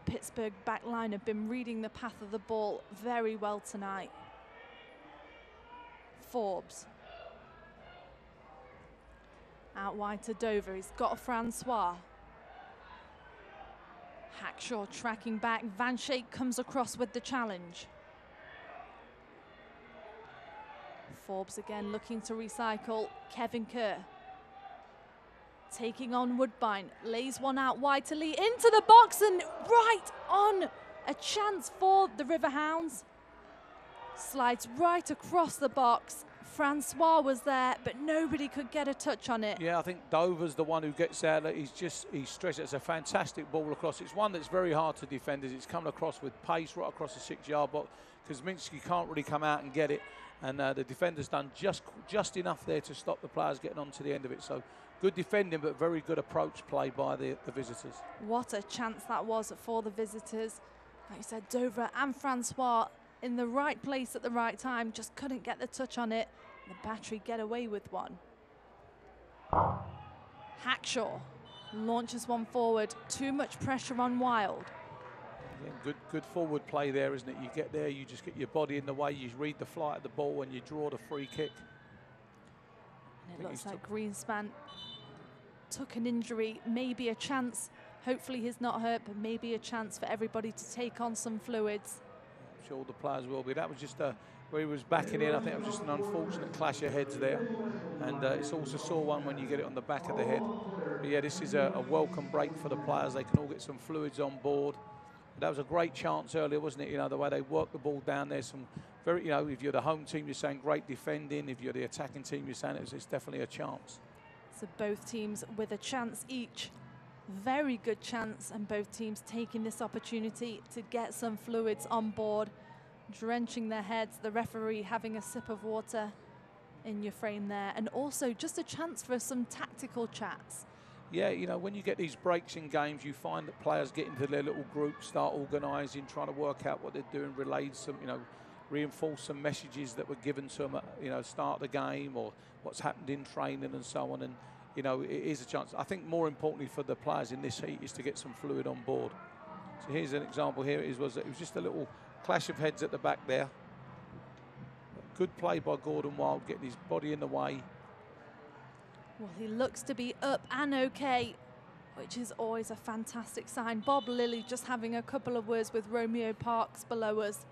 Pittsburgh backline have been reading the path of the ball very well tonight. Forbes. Out wide to Dover. He's got a Francois. Hackshaw tracking back. Van Schaik comes across with the challenge. Forbes again looking to recycle. Kevin Kerr. Taking on Woodbine, lays one out wide to Lee, into the box and right on. A chance for the Riverhounds. Slides right across the box. Francois was there, but nobody could get a touch on it. Yeah, I think Dover's the one who gets out. He stretched it. It's a fantastic ball across. It's one that's very hard to defend as it's coming across with pace right across the 6-yard box, because Minsky can't really come out and get it. And the defender's done just enough there to stop the players getting on to the end of it. So good defending, but very good approach play by the visitors. What a chance that was for the visitors. Like you said, Dover and Francois in the right place at the right time, just couldn't get the touch on it. The Battery get away with one. Hackshaw launches one forward. Too much pressure on Wild. Again, good forward play there, isn't it? You get there, you just get your body in the way, you read the flight of the ball, and you draw the free kick. And it looks like Greenspan took an injury, maybe a chance. Hopefully he's not hurt, but maybe a chance for everybody to take on some fluids. I'm sure the players will be. That was just where he was backing in. I think it was just an unfortunate clash of heads there. And it's also sore one when you get it on the back of the head. But yeah, this is a welcome break for the players. They can all get some fluids on board. That was a great chance earlier, wasn't it? You know, the way they worked the ball down there. Some very, you know, if you're the home team, you're saying great defending. If you're the attacking team, you're saying it's definitely a chance. So both teams with a chance each. Very good chance, and both teams taking this opportunity to get some fluids on board. drenching their heads. The referee having a sip of water in your frame there, and also just a chance for some tactical chats. Yeah, you know, when you get these breaks in games, you find that players get into their little groups, start organising, trying to work out what they're doing, relay some, you know, reinforce some messages that were given to them at, you know, start the game, or what's happened in training and so on. And, you know, it is a chance. I think more importantly for the players in this heat is to get some fluid on board. So here's an example here. It was just a little clash of heads at the back there. Good play by Gordon Wild, getting his body in the way. Well, he looks to be up and okay, which is always a fantastic sign. Bob Lilly just having a couple of words with Romeo Parks below us.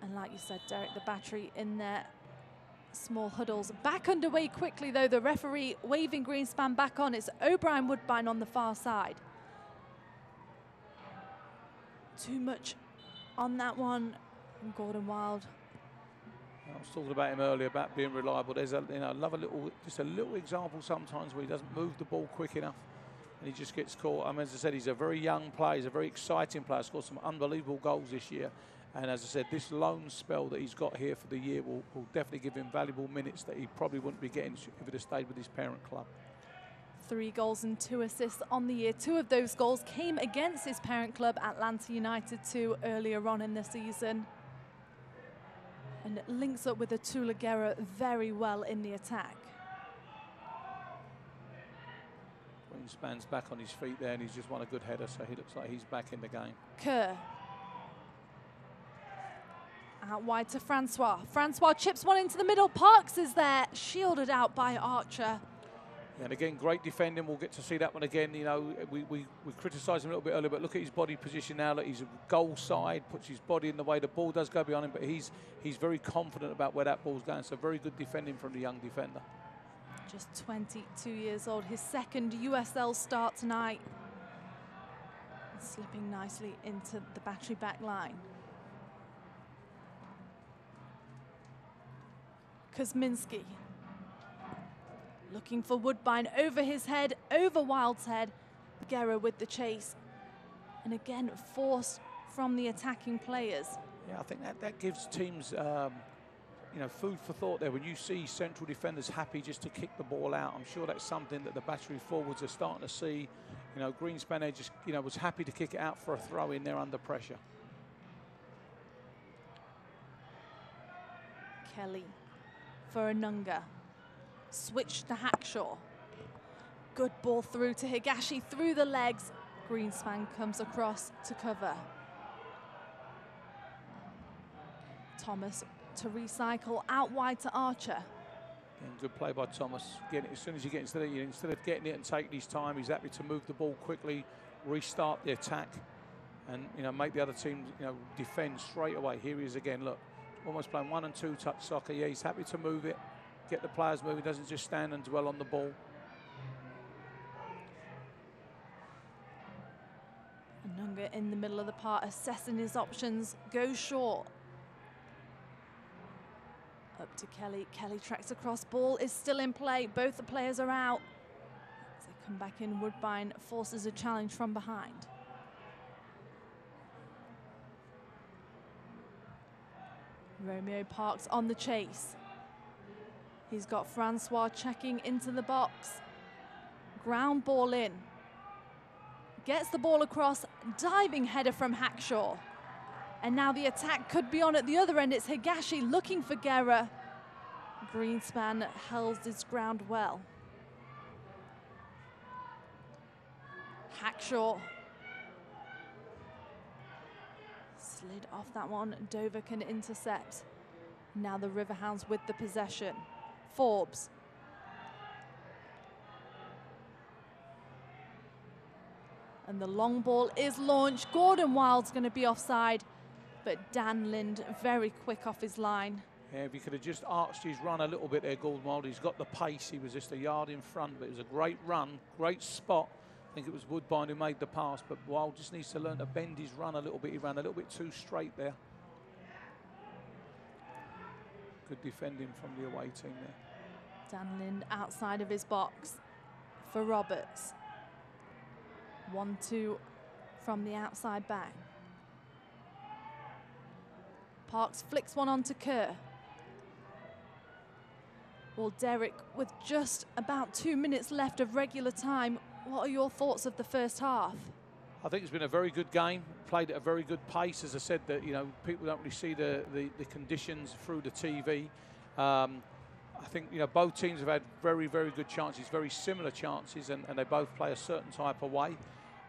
And like you said, Derek, the battery in their small huddles. Back underway quickly, though. The referee waving Greenspan back on. It's O'Brien Woodbine on the far side. Too much on that one from Gordon Wild. I was talking about him earlier about being reliable. There's a, you know, just a little example sometimes where he doesn't move the ball quick enough and he just gets caught. I mean, as I said, he's a very young player. He's a very exciting player. Scored some unbelievable goals this year. And as I said, this loan spell that he's got here for the year will definitely give him valuable minutes that he probably wouldn't be getting if he'd have stayed with his parent club. 3 goals and 2 assists on the year. 2 of those goals came against his parent club, Atlanta United 2, earlier on in the season. And links up with Atula Guerra very well in the attack. Greenspan's back on his feet there, and he's just won a good header, so he looks like he's back in the game. Kerr. Out wide to Francois. Francois chips one into the middle. Parks is there, shielded out by Archer. And again, great defending. We'll get to see that one again. You know, we criticised him a little bit earlier, but look at his body position now. Look, he's a goal side, puts his body in the way. The ball does go behind him, but he's very confident about where that ball's going. So very good defending from the young defender. Just 22 years old. His second USL start tonight. Slipping nicely into the battery back line. Kuzminski. Looking for Woodbine over his head, over Wild's head. Guerra with the chase. And again, forced from the attacking players. Yeah, I think that gives teams, you know, food for thought there. When you see central defenders happy just to kick the ball out, I'm sure that's something that the battery forwards are starting to see. You know, Greenspan just, you know, was happy to kick it out for a throw in there under pressure. Kelly for Anunga. Switch to Hackshaw. Good ball through to Higashi through the legs. Greenspan comes across to cover. Thomas to recycle out wide to Archer. And good play by Thomas. Again, as soon as you get instead of getting it and taking his time, he's happy to move the ball quickly, restart the attack, and, you know, make the other team, you know, defend straight away. Here he is again. Look, almost playing 1- and 2-touch soccer. Yeah, he's happy to move it, get the players moving. Doesn't just stand and dwell on the ball. Anunga in the middle of the park, assessing his options, goes short. Up to Kelly. Kelly tracks across. Ball is still in play. Both the players are out. As they come back in, Woodbine forces a challenge from behind. Romeo Parks on the chase. He's got Francois checking into the box. Ground ball in. Gets the ball across. Diving header from Hackshaw. And now the attack could be on at the other end. It's Higashi looking for Guerra. Greenspan held his ground well. Hackshaw. Slid off that one. Dover can intercept. Now the Riverhounds with the possession. Forbes. And the long ball is launched. Gordon Wild's going to be offside. But Dan Lind very quick off his line. Yeah, if he could have just arched his run a little bit there, Gordon Wild. He's got the pace. He was just a yard in front, but it was a great run, great spot. I think it was Woodbine who made the pass, but Wild just needs to learn to bend his run a little bit. He ran a little bit too straight there. Good defending from the away team there. Dan Lind outside of his box for Roberts. 1-2 from the outside back. Parks flicks one onto Kerr. Well, Derek, with just about 2 minutes left of regular time, what are your thoughts of the first half? I think it's been a very good game, played at a very good pace. As I said, that people don't really see the conditions through the TV. I think both teams have had very, very good chances, very similar chances, and they both play a certain type of way.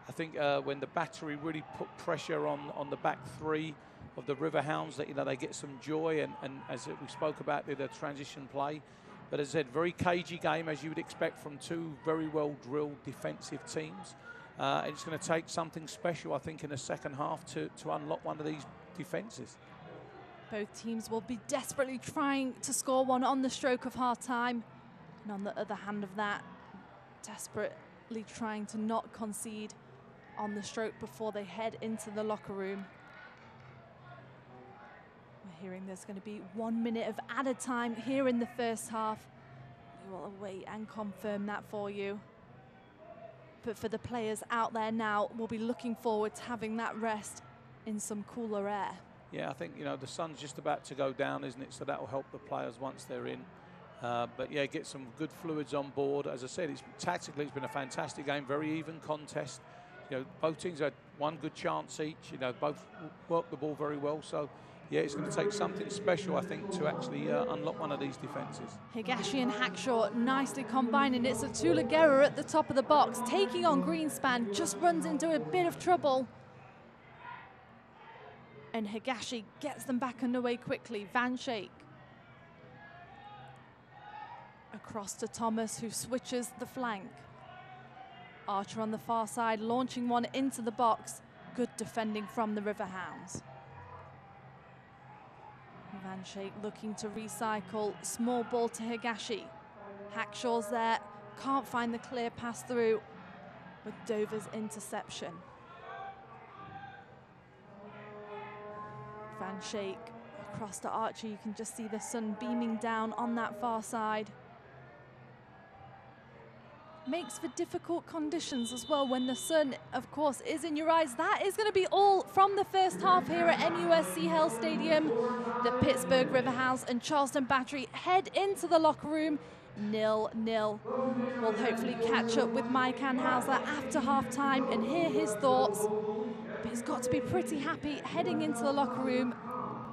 I think when the battery really put pressure on the back three of the Riverhounds, that they get some joy, and as we spoke about, the transition play. But as I said, very cagey game, as you would expect from two very well drilled defensive teams. And it's going to take something special, I think, in the second half to unlock one of these defences. Both teams will be desperately trying to score one on the stroke of half-time. And on the other hand of that, desperately trying to not concede on the stroke before they head into the locker room. We're hearing there's going to be 1 minute of added time here in the first half. We will await and confirm that for you. But for the players out there now, we'll be looking forward to having that rest in some cooler air. Yeah, I think, the sun's just about to go down, isn't it? So that will help the players once they're in. But yeah, get some good fluids on board. As I said, tactically it's been a fantastic game, very even contest. Both teams had one good chance each. Both worked the ball very well. So yeah, it's going to take something special, I think, to actually unlock one of these defences. Higashi and Hackshaw nicely combining. It's Atula Guerra at the top of the box, taking on Greenspan, just runs into a bit of trouble. And Higashi gets them back underway quickly. Van Schaik. Across to Thomas, who switches the flank. Archer on the far side, launching one into the box. Good defending from the Riverhounds. Van Schaik looking to recycle. Small ball to Higashi. Hackshaw's there. Can't find the clear pass through with Dover's interception. Van Schaik across to Archer. You can just see the sun beaming down on that far side. Makes for difficult conditions as well when the sun, of course, is in your eyes. That is going to be all from the first half here at MUSC Health Stadium. The Pittsburgh Riverhounds and Charleston Battery head into the locker room 0-0. We'll hopefully catch up with Mike Anhauser after half-time and hear his thoughts. But he's got to be pretty happy heading into the locker room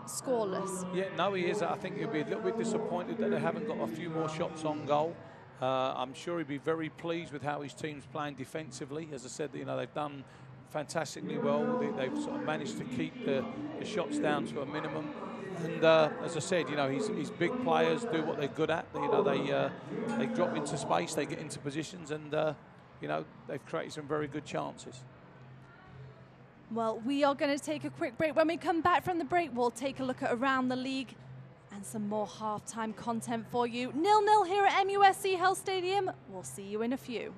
scoreless. Yeah, no, he is. I think he'll be a little bit disappointed that they haven't got a few more shots on goal. I'm sure he'd be very pleased with how his team's playing defensively. As I said, they've done fantastically well. They've sort of managed to keep the shots down to a minimum. And as I said, his big players do what they're good at. They drop into space, they get into positions, and they've created some very good chances. Well, we are going to take a quick break. When we come back from the break, we'll take a look at around the league and some more halftime content for you. 0-0 here at MUSC Health Stadium. We'll see you in a few.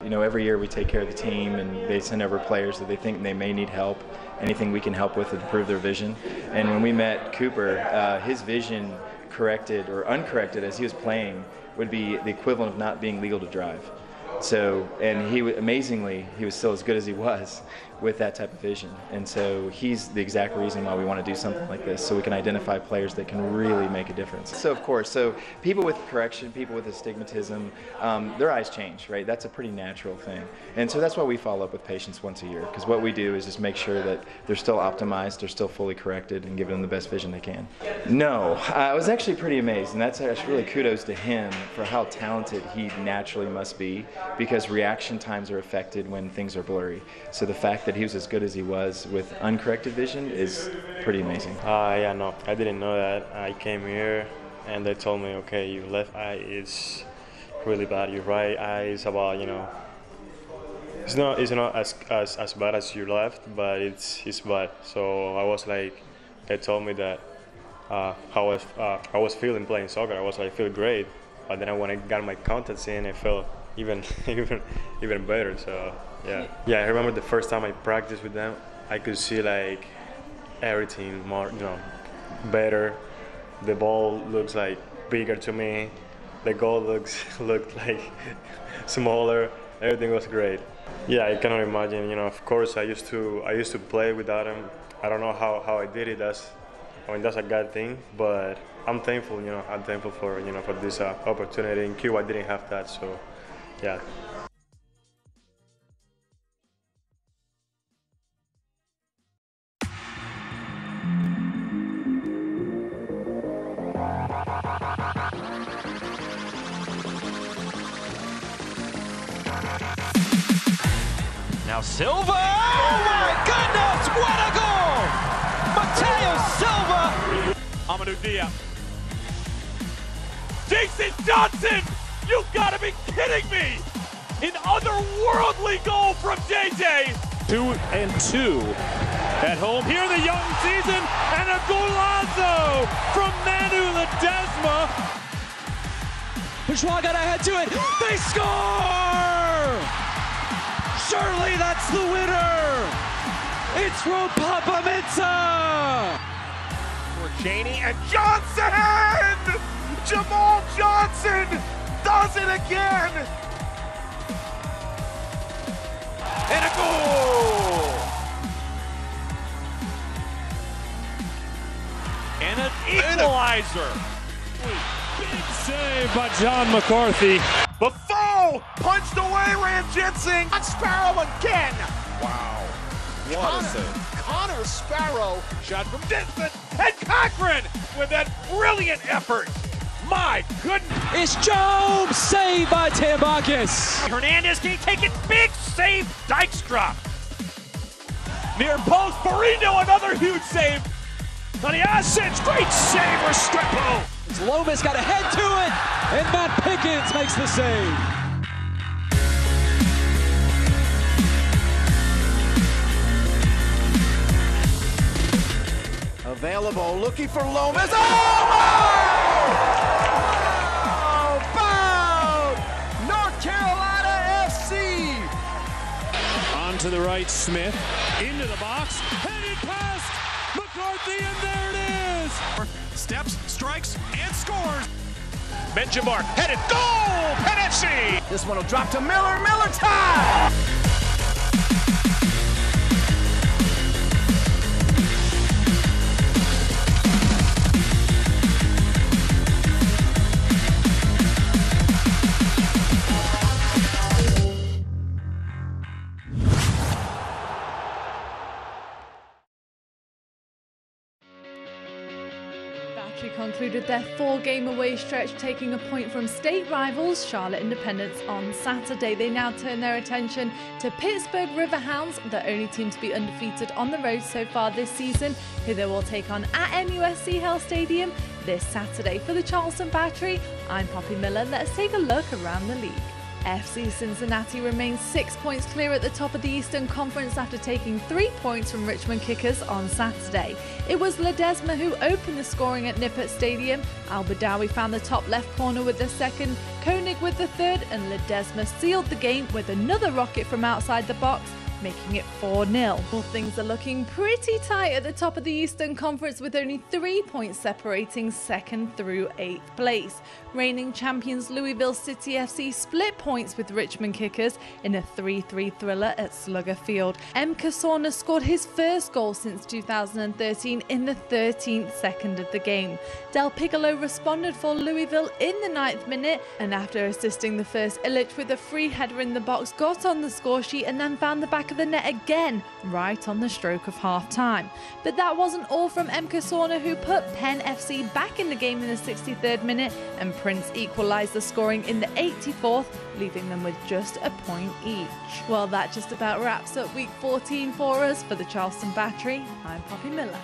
You know, every year we take care of the team, and they send over players that they think they may need help, anything we can help with to improve their vision. And when we met Cooper, his vision, corrected or uncorrected as he was playing, would be the equivalent of not being legal to drive. So, and amazingly, he was still as good as he was with that type of vision. And so he's the exact reason why we want to do something like this, so we can identify players that can really make a difference. So of course, so people with correction, people with astigmatism, their eyes change, right? That's a pretty natural thing. And so that's why we follow up with patients once a year, because what we do is just make sure that they're still optimized, they're still fully corrected, and give them the best vision they can. No, I was actually pretty amazed, and that's really kudos to him for how talented he naturally must be, because reaction times are affected when things are blurry. So the fact that he was as good as he was with uncorrected vision is pretty amazing. Yeah, no, I didn't know that. I came here and they told me, okay, your left eye is really bad, your right eye is about, you know, it's not as bad as your left, but it's bad. So I was like, they told me that I was feeling playing soccer. I was like, I feel great, but then when I got my contacts in, I felt even better. So yeah, I remember the first time I practiced with them, I could see like everything more, you know, better. The ball looks like bigger to me. The goal looked like smaller. Everything was great. Yeah, I cannot imagine. You know, of course, I used to play without him. I don't know how I did it. That's a good thing, but I'm thankful. You know, I'm thankful for for this opportunity. In Cuba, I didn't have that, so yeah. Now Silva! Oh my goodness! What a goal! Mateo Silva! Amadou Diaz. Jason Johnson! You gotta be kidding me! An otherworldly goal from JJ! 2-2 at home. Here the young season, and a golazo from Manu Ledesma. Bourgeois got ahead to it. They score! Surely that's the winner! It's Ropapa Mensah! For Cheney and Johnson! Jamal Johnson does it again! And a goal! And an equalizer! Big save by John McCarthy. Buffon punched away Ranjitsingh. On Sparrow again. Wow. What a save. Connor Sparrow shot from distance. And Cochran with that brilliant effort. My goodness. It's Jones saved by Tambakis. Hernandez can take it. Big save. Dykstra. Near post. Barino, another huge save. On the assets. Great save. Restrepo. Lomas got ahead to it, and Matt Pickens makes the save. Available, looking for Lomas. Oh! Bound! North Carolina FC! On to the right, Smith. Into the box, headed past McCarthy, and there it is! Steps, strikes, and scores. Benjamar headed, goal! Penn FC! This one will drop to Miller. Miller tie! Concluded their 4-game away stretch, taking a point from state rivals Charlotte Independence on Saturday. They now turn their attention to Pittsburgh Riverhounds, the only team to be undefeated on the road so far this season, who they will take on at MUSC Health Stadium this Saturday. For the Charleston Battery, I'm Poppy Miller. Let's take a look around the league. FC Cincinnati remains 6 points clear at the top of the Eastern Conference after taking 3 points from Richmond Kickers on Saturday. It was Ledesma who opened the scoring at Nippert Stadium. Al-Badawi found the top left corner with the second, Koenig with the third, and Ledesma sealed the game with another rocket from outside the box, making it 4-0. Well, things are looking pretty tight at the top of the Eastern Conference with only 3 points separating 2nd through 8th place. Reigning champions Louisville City FC split points with Richmond Kickers in a 3-3 thriller at Slugger Field. M. Kassorna scored his first goal since 2013 in the 13th second of the game. Del Piccolo responded for Louisville in the 9th minute, and after assisting the first, Illich with a free header in the box got on the score sheet and then found the back of the net again, right on the stroke of half-time. But that wasn't all from M. Kassorna, who put Penn FC back in the game in the 63rd minute, and Prince equalised the scoring in the 84th, leaving them with just a point each. Well, that just about wraps up week 14 for us. For the Charleston Battery, I'm Poppy Miller.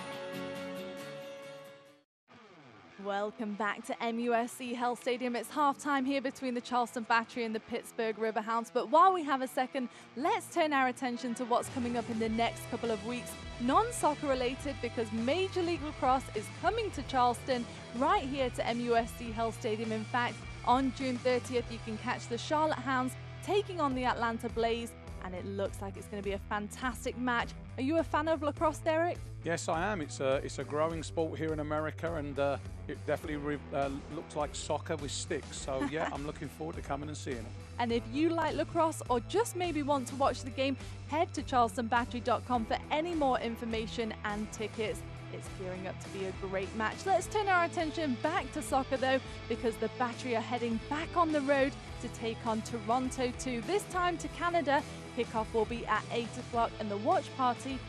Welcome back to MUSC Health Stadium. It's half-time here between the Charleston Battery and the Pittsburgh Riverhounds. But while we have a second, let's turn our attention to what's coming up in the next couple of weeks. Non-soccer related, because Major League Lacrosse is coming to Charleston right here to MUSC Health Stadium. In fact, on June 30th, you can catch the Charlotte Hounds taking on the Atlanta Blaze, and it looks like it's going to be a fantastic match. Are you a fan of lacrosse, Derek? Yes, I am. It's a growing sport here in America, and it definitely looks like soccer with sticks. So yeah, I'm looking forward to coming and seeing it. And if you like lacrosse or just maybe want to watch the game, head to charlestonbattery.com for any more information and tickets. It's gearing up to be a great match. Let's turn our attention back to soccer though, because the Battery are heading back on the road to take on Toronto 2, this time to Canada. Kickoff will be at 8 o'clock and the watch party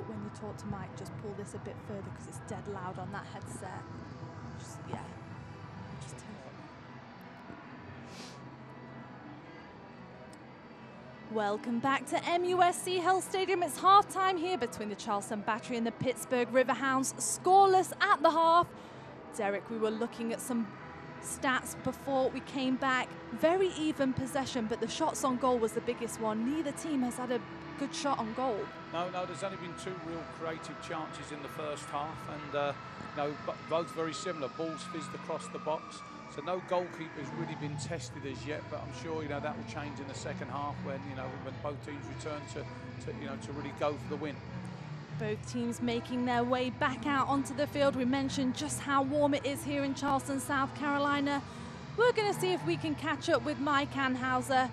when you talk to Mike, just pull this a bit further because it's dead loud on that headset. Just, yeah. Just turn it. Welcome back to MUSC Health Stadium. It's half-time here between the Charleston Battery and the Pittsburgh Riverhounds. Scoreless at the half. Derek, we were looking at some stats before we came back. Very even possession, but the shots on goal was the biggest one. Neither team has had a good shot on goal. No, there's only been 2 real creative chances in the first half, and both very similar. Balls fizzed across the box, so no goalkeeper's really been tested as yet. But I'm sure that will change in the second half when when both teams return to really go for the win. Both teams making their way back out onto the field. We mentioned just how warm it is here in Charleston, South Carolina. We're going to see if we can catch up with Mike Anhauser,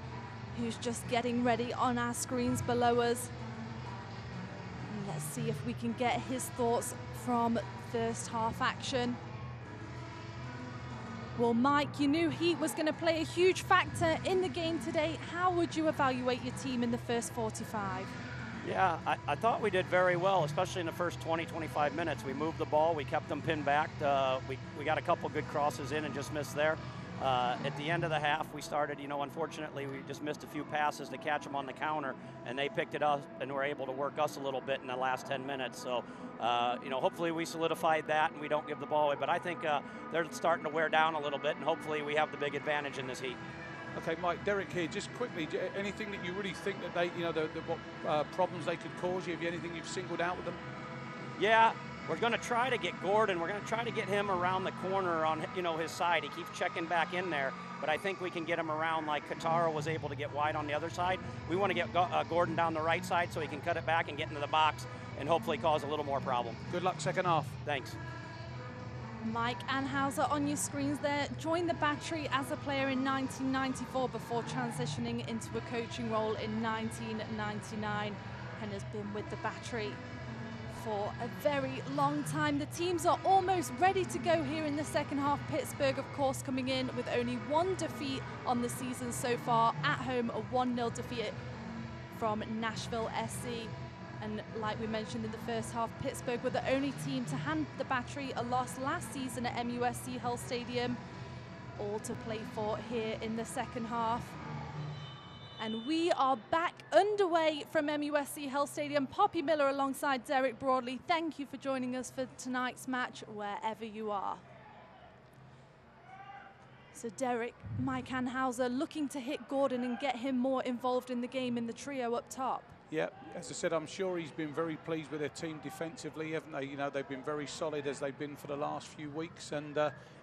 who's just getting ready on our screens below us. And let's see if we can get his thoughts from first half action. Well, Mike, you knew heat was going to play a huge factor in the game today. How would you evaluate your team in the first 45? Yeah, I thought we did very well, especially in the first 20-25 minutes. We moved the ball, we kept them pinned back. We got a couple good crosses in and just missed there. At the end of the half, we started, unfortunately, we just missed a few passes to catch them on the counter, and they picked it up and were able to work us a little bit in the last 10 minutes. So, hopefully we solidified that and we don't give the ball away. But I think they're starting to wear down a little bit, and hopefully we have the big advantage in this heat. Okay, Mike, Derek here, just quickly, anything that you really think that they, what problems they could cause you? Have you anything you've singled out with them? Yeah, we're going to try to get Gordon. We're going to try to get him around the corner on, his side. He keeps checking back in there, but I think we can get him around like Katara was able to get wide on the other side. We want to get Gordon down the right side so he can cut it back and get into the box and hopefully cause a little more problem. Good luck second half. Thanks. Mike Anhauser on your screens there. Joined the Battery as a player in 1994 before transitioning into a coaching role in 1999 and has been with the Battery for a very long time. The teams are almost ready to go here in the second half. Pittsburgh, of course, coming in with only 1 defeat on the season so far. At home, a 1-0 defeat from Nashville SC. And like we mentioned in the first half, Pittsburgh were the only team to hand the Battery a loss last season at MUSC Health Stadium. All to play for here in the second half. And we are back underway from MUSC Health Stadium. Poppy Miller alongside Derek Broadley. Thank you for joining us for tonight's match, wherever you are. So Derek, Mike Anhauser looking to hit Gordon and get him more involved in the game in the trio up top. Yeah, as I said, I'm sure he's been very pleased with their team defensively, haven't they? They've been very solid as they've been for the last few weeks. And,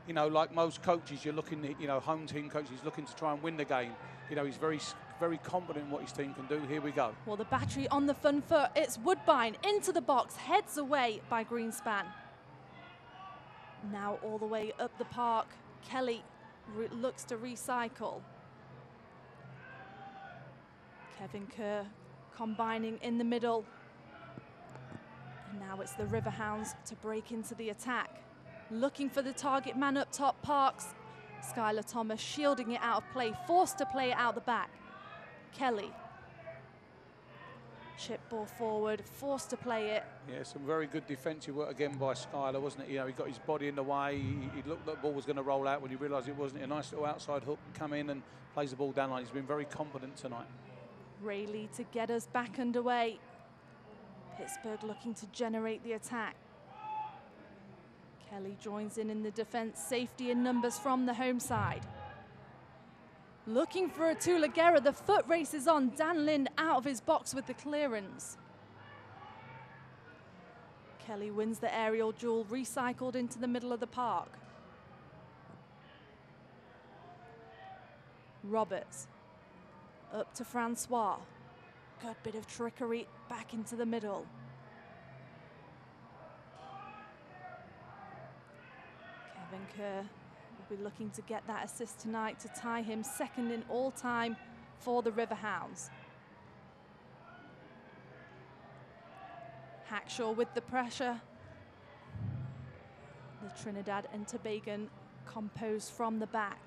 like most coaches, you're looking at, home team coaches looking to try and win the game. He's very confident in what his team can do. Here we go. Well, the Battery on the front foot. It's Woodbine into the box, heads away by Greenspan. Now all the way up the park. Kelly looks to recycle. Kevin Kerr combining in the middle. And now it's the Riverhounds to break into the attack. Looking for the target man up top, Parks. Skylar Thomas shielding it out of play, forced to play it out the back. Kelly. Chip ball forward, forced to play it. Yeah, some very good defensive work again by Skylar, wasn't it? He got his body in the way. He looked like the ball was going to roll out when he realised it wasn't. A nice little outside hook, come in and plays the ball down line. He's been very confident tonight. Rayleigh to get us back underway. Pittsburgh looking to generate the attack. Kelly joins in the defense, safety in numbers from the home side. Looking for a Tula Guerra, the foot race is on. Dan Lind out of his box with the clearance. Kelly wins the aerial duel, recycled into the middle of the park. Roberts. Up to Francois. Good bit of trickery back into the middle. Kevin Kerr will be looking to get that assist tonight to tie him second in all time for the Riverhounds. Hackshaw with the pressure. The Trinidad and Tobago composed from the back.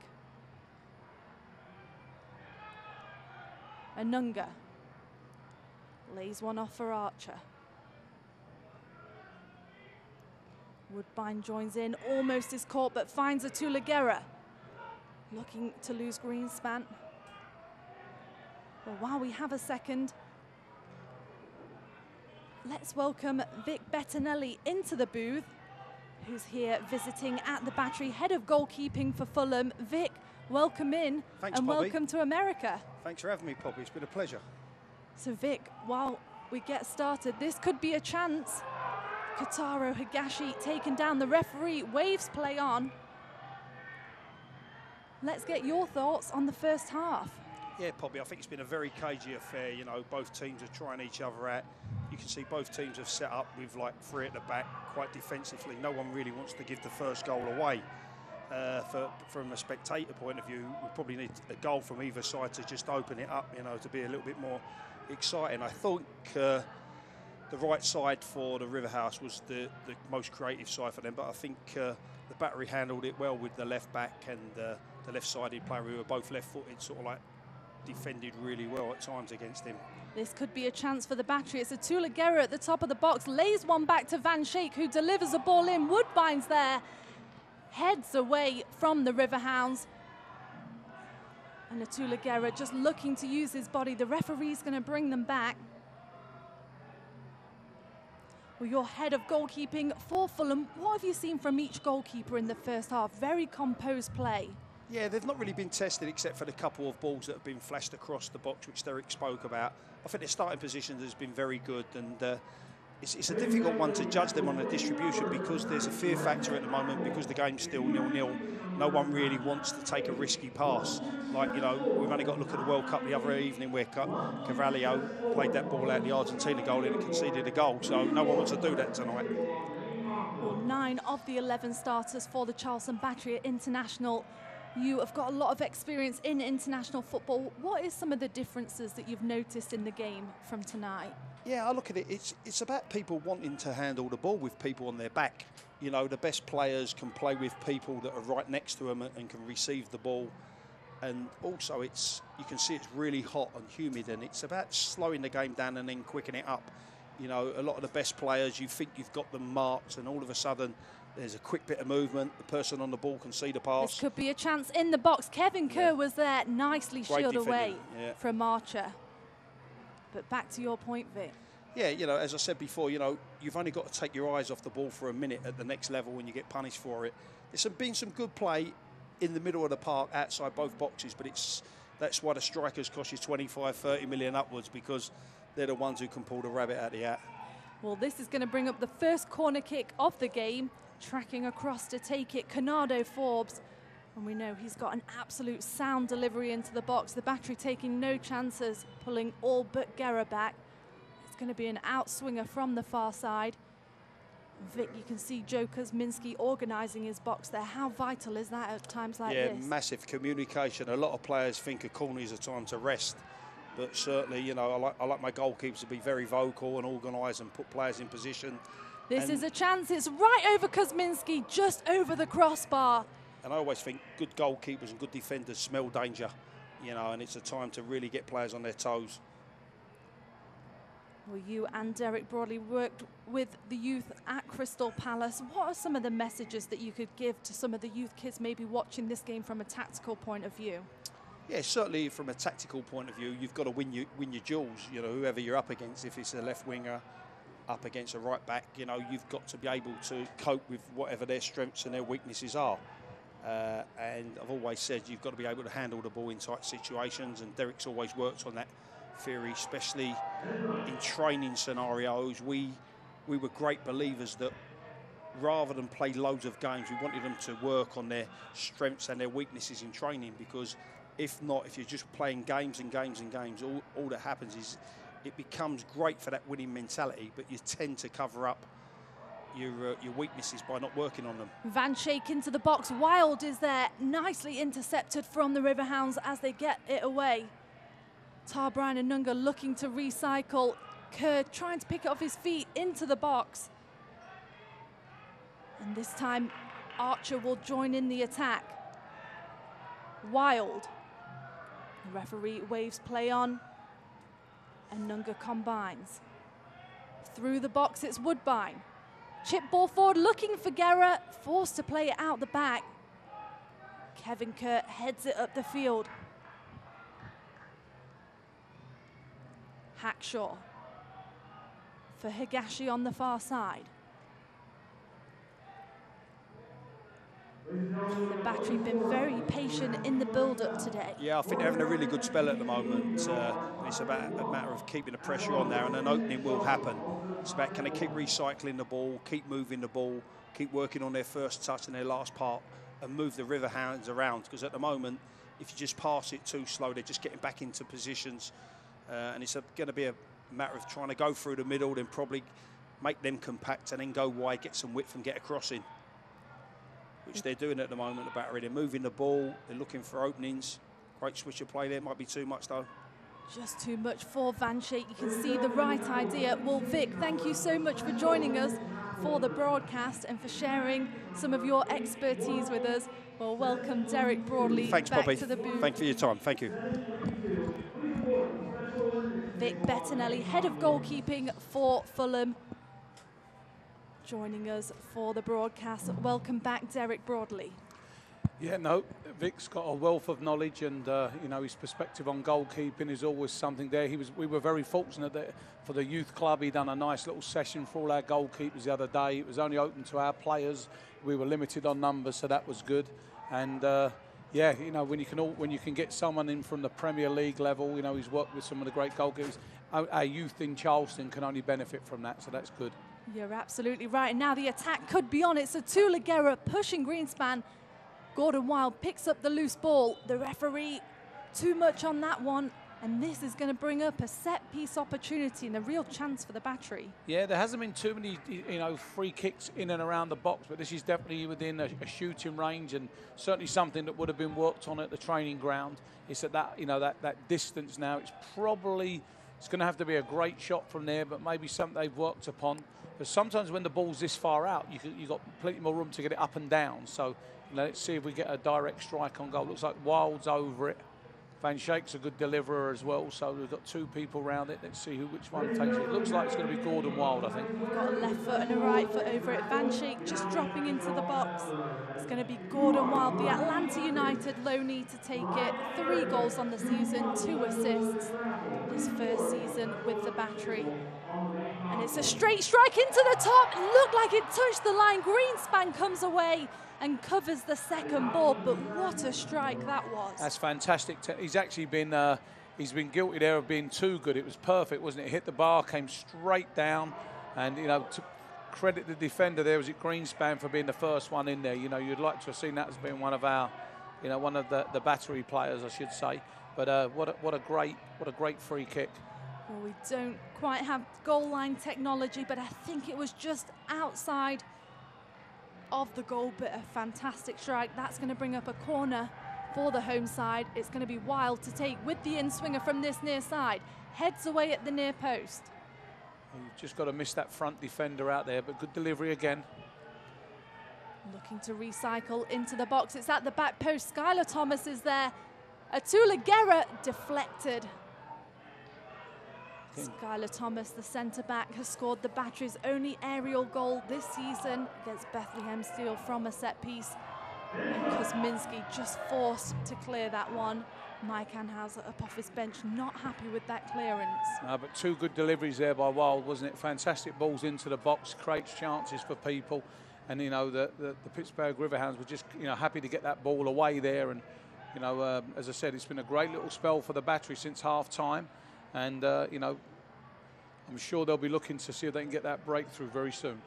Anunga lays one off for Archer. Woodbine joins in, almost is caught, but finds Atulagera. Looking to lose Greenspan. But while we have a second, let's welcome Vic Bettinelli into the booth, who's here visiting at the Battery, head of goalkeeping for Fulham. Vic, welcome in. Thanks, and Poppy. welcome to America. Thanks for having me, Poppy. It's been a pleasure. So Vic, while we get started, this could be a chance. Kotaro Higashi taken down. The referee waves play on. Let's get your thoughts on the first half. Yeah, Poppy, I think it's been a very cagey affair. You know, both teams are trying each other out. You can see both teams have set up with like three at the back, quite defensively. No one really wants to give the first goal away. From a spectator point of view, we probably need a goal from either side to just open it up, you know, to be a little bit more exciting. I thought the right side for the Riverhounds was the most creative side for them, but I think the Battery handled it well with the left back and the left-sided player, who were both left-footed, sort of like defended really well at times against him. This could be a chance for the Battery. It's Atulagera at the top of the box, lays one back to Van Schaik, who delivers the ball in. Woodbine's there, heads away from the Riverhounds. And Atulagera just looking to use his body. The referee's going to bring them back. Well, you're head of goalkeeping for Fulham. What have you seen from each goalkeeper in the first half? Very composed play. Yeah, they've not really been tested except for the couple of balls that have been flashed across the box, which Derek spoke about. I think their starting position has been very good, and it's a difficult one to judge them on the distribution because there's a fear factor at the moment because the game's still 0-0. No one really wants to take a risky pass. Like, you know, we've only got to look at the World Cup the other evening where Carvalho played that ball out the Argentina goal and conceded a goal, so no one wants to do that tonight. Well, 9 of the 11 starters for the Charleston Battery at international. You have got a lot of experience in international football. What is some of the differences that you've noticed in the game from tonight? Yeah, I look at it, it's about people wanting to handle the ball with people on their back. You know, the best players can play with people that are right next to them and can receive the ball. And also, you can see it's really hot and humid, and it's about slowing the game down and then quickening it up. You know, a lot of the best players, you think you've got them marked, and all of a sudden, there's a quick bit of movement. The person on the ball can see the pass. This could be a chance in the box. Kevin Kerr was there, nicely shielded away from Archer. But back to your point, Vic. Yeah, you know, as I said before, you know, you've only got to take your eyes off the ball for a minute at the next level when you get punished for it. There's been some good play in the middle of the park outside both boxes, but that's why the strikers cost you 25, 30 million upwards, because they're the ones who can pull the rabbit out of the hat. Well, this is going to bring up the first corner kick of the game. Tracking across to take it, Canado Forbes. And we know he's got an absolute sound delivery into the box. The Battery taking no chances, pulling all but Guerra back. It's going to be an outswinger from the far side. Vic, you can see Joe Kuzminski organising his box there. How vital is that at times like this? Yeah, massive communication. A lot of players think a corner is a time to rest. But certainly, you know, I like my goalkeepers to be very vocal and organised and put players in position. This is a chance. It's right over Kuzminski, just over the crossbar. And I always think good goalkeepers and good defenders smell danger, you know, and it's a time to really get players on their toes. Well, you and Derek Broadley worked with the youth at Crystal Palace. What are some of the messages that you could give to some of the youth kids maybe watching this game from a tactical point of view? Yeah, certainly from a tactical point of view, you've got to win your duels, you know, whoever you're up against. If it's a left winger up against a right back, you know, you've got to be able to cope with whatever their strengths and their weaknesses are. And I've always said you've got to be able to handle the ball in tight situations, and Derek's always worked on that theory, especially in training scenarios. We were great believers that rather than play loads of games, we wanted them to work on their strengths and their weaknesses in training, because if not, if you're just playing games and games and games, all that happens is it becomes great for that winning mentality, but you tend to cover up your weaknesses by not working on them. Van Schaik into the box. Wild is there, nicely intercepted from the Riverhounds as they get it away. Tarbrine and Nunga looking to recycle. Kerr trying to pick it off his feet into the box. And this time, Archer will join in the attack. Wild. The referee waves play on. And Nunga combines. Through the box, it's Woodbine. Chip ball forward, looking for Guerra, forced to play it out the back. Kevin Kurt heads it up the field. Hackshaw for Higashi on the far side. The Battery been very patient in the build-up today. Yeah, I think they're having a really good spell at the moment. It's about a matter of keeping the pressure on there, and an opening will happen. It's about can they keep recycling the ball, keep moving the ball, keep working on their first touch and their last part, and move the Riverhounds around. Because at the moment, if you just pass it too slow, they're just getting back into positions. And it's going to be a matter of trying to go through the middle, then probably make them compact and then go wide, get some width and get a crossing. Which they're doing at the moment, the Battery. They're moving the ball, they're looking for openings. Great switch of play there, might be too much though. Just too much for Van Schaik. You can see the right idea. Well, Vic, thank you so much for joining us for the broadcast and for sharing some of your expertise with us. Well, welcome Derek Broadley. Thanks, back Bobby. to the booth. Thank you for your time. Thank you. Vic Bettinelli, head of goalkeeping for Fulham, joining us for the broadcast. Welcome back, Derek Broadley. Yeah, no, Vic's got a wealth of knowledge, and you know, his perspective on goalkeeping is always something there. We were very fortunate that for the youth club, he done a nice little session for all our goalkeepers the other day. It was only open to our players. We were limited on numbers, so that was good. And yeah, you know, when you can get someone in from the Premier League level, you know, he's worked with some of the great goalkeepers. Our youth in Charleston can only benefit from that, so that's good. You're absolutely right. And now the attack could be on it. So Tula Guerra pushing Greenspan. Gordon Wild picks up the loose ball. The referee, too much on that one. And this is going to bring up a set-piece opportunity and a real chance for the Battery. Yeah, there hasn't been too many, you know, free kicks in and around the box, but this is definitely within a shooting range, and certainly something that would have been worked on at the training ground. It's at that, you know, that distance now. It's going to have to be a great shot from there, but maybe something they've worked upon. But sometimes when the ball's this far out, you've got plenty more room to get it up and down. So let's see if we get a direct strike on goal. Looks like Wild's over it. Van Schaik's a good deliverer as well, so we've got two people around it. Let's see which one takes it. It looks like it's going to be Gordon Wild, I think. We've got a left foot and a right foot over it. Van Schaik just dropping into the box. It's going to be Gordon Wild, the Atlanta United loanee, to take it. 3 goals on the season, 2 assists. His first season with the Battery. And it's a straight strike into the top. It looked like it touched the line. Greenspan comes away and covers the second ball, but what a strike that was. That's fantastic. He's actually been he's been guilty there of being too good. It was perfect, wasn't it? Hit the bar, came straight down, and you know, to credit the defender there, was it Greenspan, for being the first one in there. You know, you'd like to have seen that as being one of our, you know, one of the Battery players, I should say. But what a great free kick. Well, we don't quite have goal line technology, but I think it was just outside of the goal, but a fantastic strike. That's going to bring up a corner for the home side. It's going to be Wild to take with the in-swinger from this near side. Heads away at the near post. You've just got to miss that front defender out there, but good delivery again. Looking to recycle into the box. It's at the back post. Skylar Thomas is there. Atula Guerra deflected. Skylar Thomas, the centre-back, has scored the Battery's only aerial goal this season against Bethlehem Steel from a set-piece. And Kuzminski just forced to clear that one. Mike Anhauser up off his bench, not happy with that clearance. No, but 2 good deliveries there by Wild, wasn't it? Fantastic balls into the box, creates chances for people. And, you know, the Pittsburgh Riverhounds were just, you know, happy to get that ball away there. And, you know, as I said, it's been a great little spell for the Battery since half-time. And, you know, I'm sure they'll be looking to see if they can get that breakthrough very soon.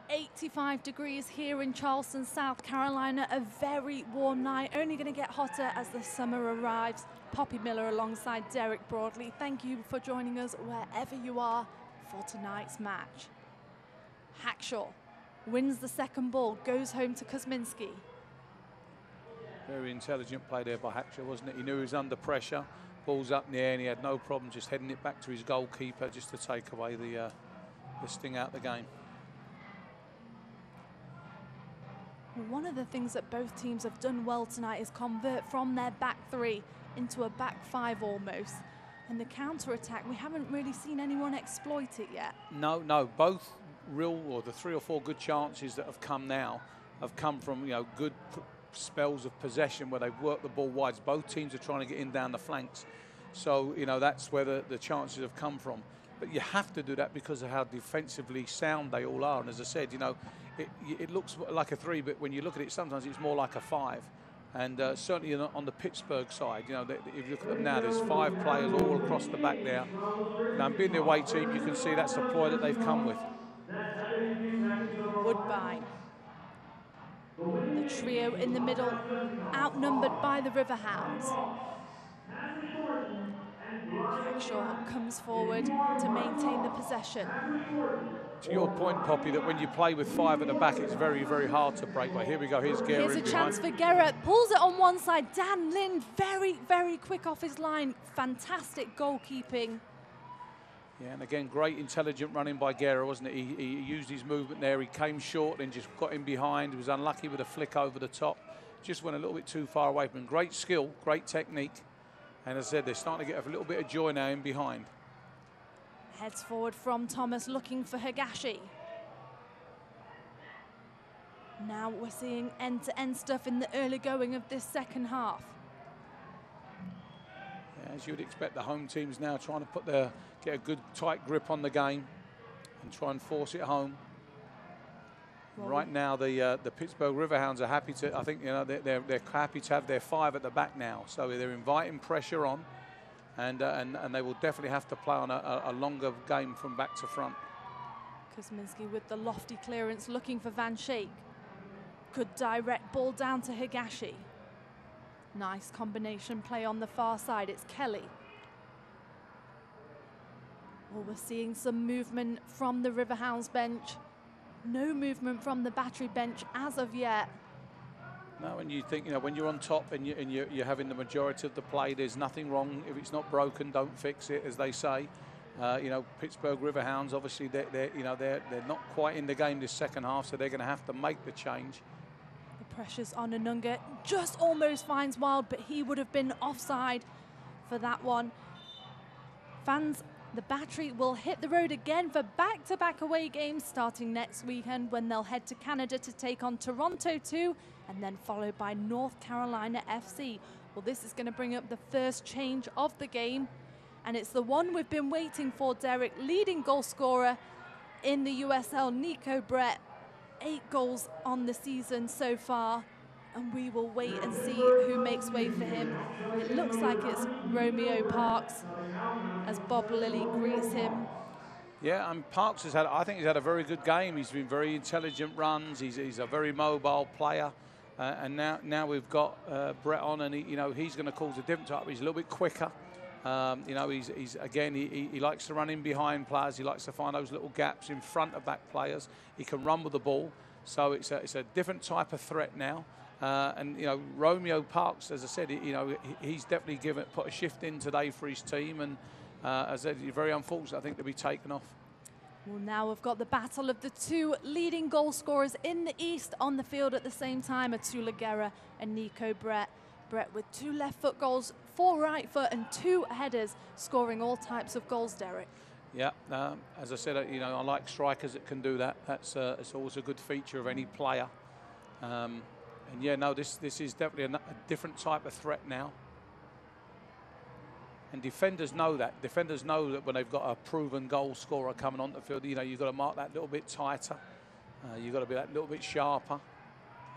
85 degrees here in Charleston, South Carolina. A very warm night, only going to get hotter as the summer arrives. Poppy Miller alongside Derek Broadley. Thank you for joining us wherever you are for tonight's match. Hackshaw wins the second ball, goes home to Kuzminski. Very intelligent play there by Hackshaw, wasn't it? He knew he was under pressure. Ball's up in the air, and he had no problem just heading it back to his goalkeeper just to take away the sting out of the game. One of the things that both teams have done well tonight is convert from their back 3 into a back 5 almost. And the counter-attack, we haven't really seen anyone exploit it yet. No, both the 3 or 4 good chances that have come now have come from, good spells of possession where they've worked the ball wide. Both teams are trying to get in down the flanks. So, that's where the chances have come from. But you have to do that because of how defensively sound they all are. And as I said, it looks like a 3, but when you look at it, sometimes it's more like a 5. And certainly on the Pittsburgh side, if you look at them now, there's 5 players all across the back there. Now, being the away team, you can see that's the ploy that they've come with. Woodbine. The trio in the middle, outnumbered by the Riverhounds. Hackshaw comes forward to maintain the possession. To your point, Poppy, that when you play with 5 at the back, it's very, very hard to break. But here we go. Here's Guerra. Here's a chance for Guerra. Pulls it on one side. Dan Lind, very, very quick off his line. Fantastic goalkeeping. Yeah, and again, great intelligent running by Guerra, wasn't it? He used his movement there. He came short and just got in behind. He was unlucky with a flick over the top. Just went a little bit too far away from him. Great skill, great technique. And as I said, they're starting to get a little bit of joy now in behind. Heads forward from Thomas, looking for Higashi. Now we're seeing end-to-end stuff in the early going of this second half. Yeah, as you would expect, the home team's now trying to get a good tight grip on the game and try and force it home. Well, right now, the Pittsburgh Riverhounds are happy to. I think they're happy to have their 5 at the back now. So they're inviting pressure on, and they will definitely have to play on a longer game from back to front. Kuzminski with the lofty clearance, looking for Van Schaik. Good direct ball down to Higashi. Nice combination play on the far side. It's Kelly. Well, we're seeing some movement from the Riverhounds bench. No movement from the Battery bench as of yet. No, and you think, when you're on top and you're having the majority of the play, there's nothing wrong. If it's not broken, don't fix it, as they say. Pittsburgh Riverhounds, obviously, they're not quite in the game this second half, so they're going to have to make the change. The pressure's on Anunga. Just almost finds Wild, but he would have been offside for that one. Fans, the Battery will hit the road again for back-to-back away games starting next weekend, when they'll head to Canada to take on Toronto 2 and then followed by North Carolina FC. Well, this is going to bring up the first change of the game, and it's the one we've been waiting for, Derek. Leading goal scorer in the USL, Nico Brett. 8 goals on the season so far, and we will wait and see who makes way for him. It looks like it's Romeo Parks as Bob Lilly greets him. Yeah, and Parks I think he's had a very good game. He's been very intelligent runs. He's a very mobile player, and now we've got Brett on, and he's going to cause a different type. He's a little bit quicker. He likes to run in behind players. He likes to find those little gaps in front of back players. He can run with the ball, so it's a different type of threat now. Romeo Parks, as I said, he's definitely put a shift in today for his team, and as I said, very unfortunate, I think, to be taken off. Well, now we've got the battle of the 2 leading goal scorers in the East on the field at the same time, Atula Guerra and Nico Brett. Brett with 2 left foot goals, 4 right foot, and 2 headers, scoring all types of goals, Derek. Yeah, as I said, I like strikers that can do that. It's always a good feature of any player. This is definitely a different type of threat now. And defenders know that. Defenders know that when they've got a proven goal scorer coming onto the field, you've got to mark that little bit tighter. You've got to be that little bit sharper.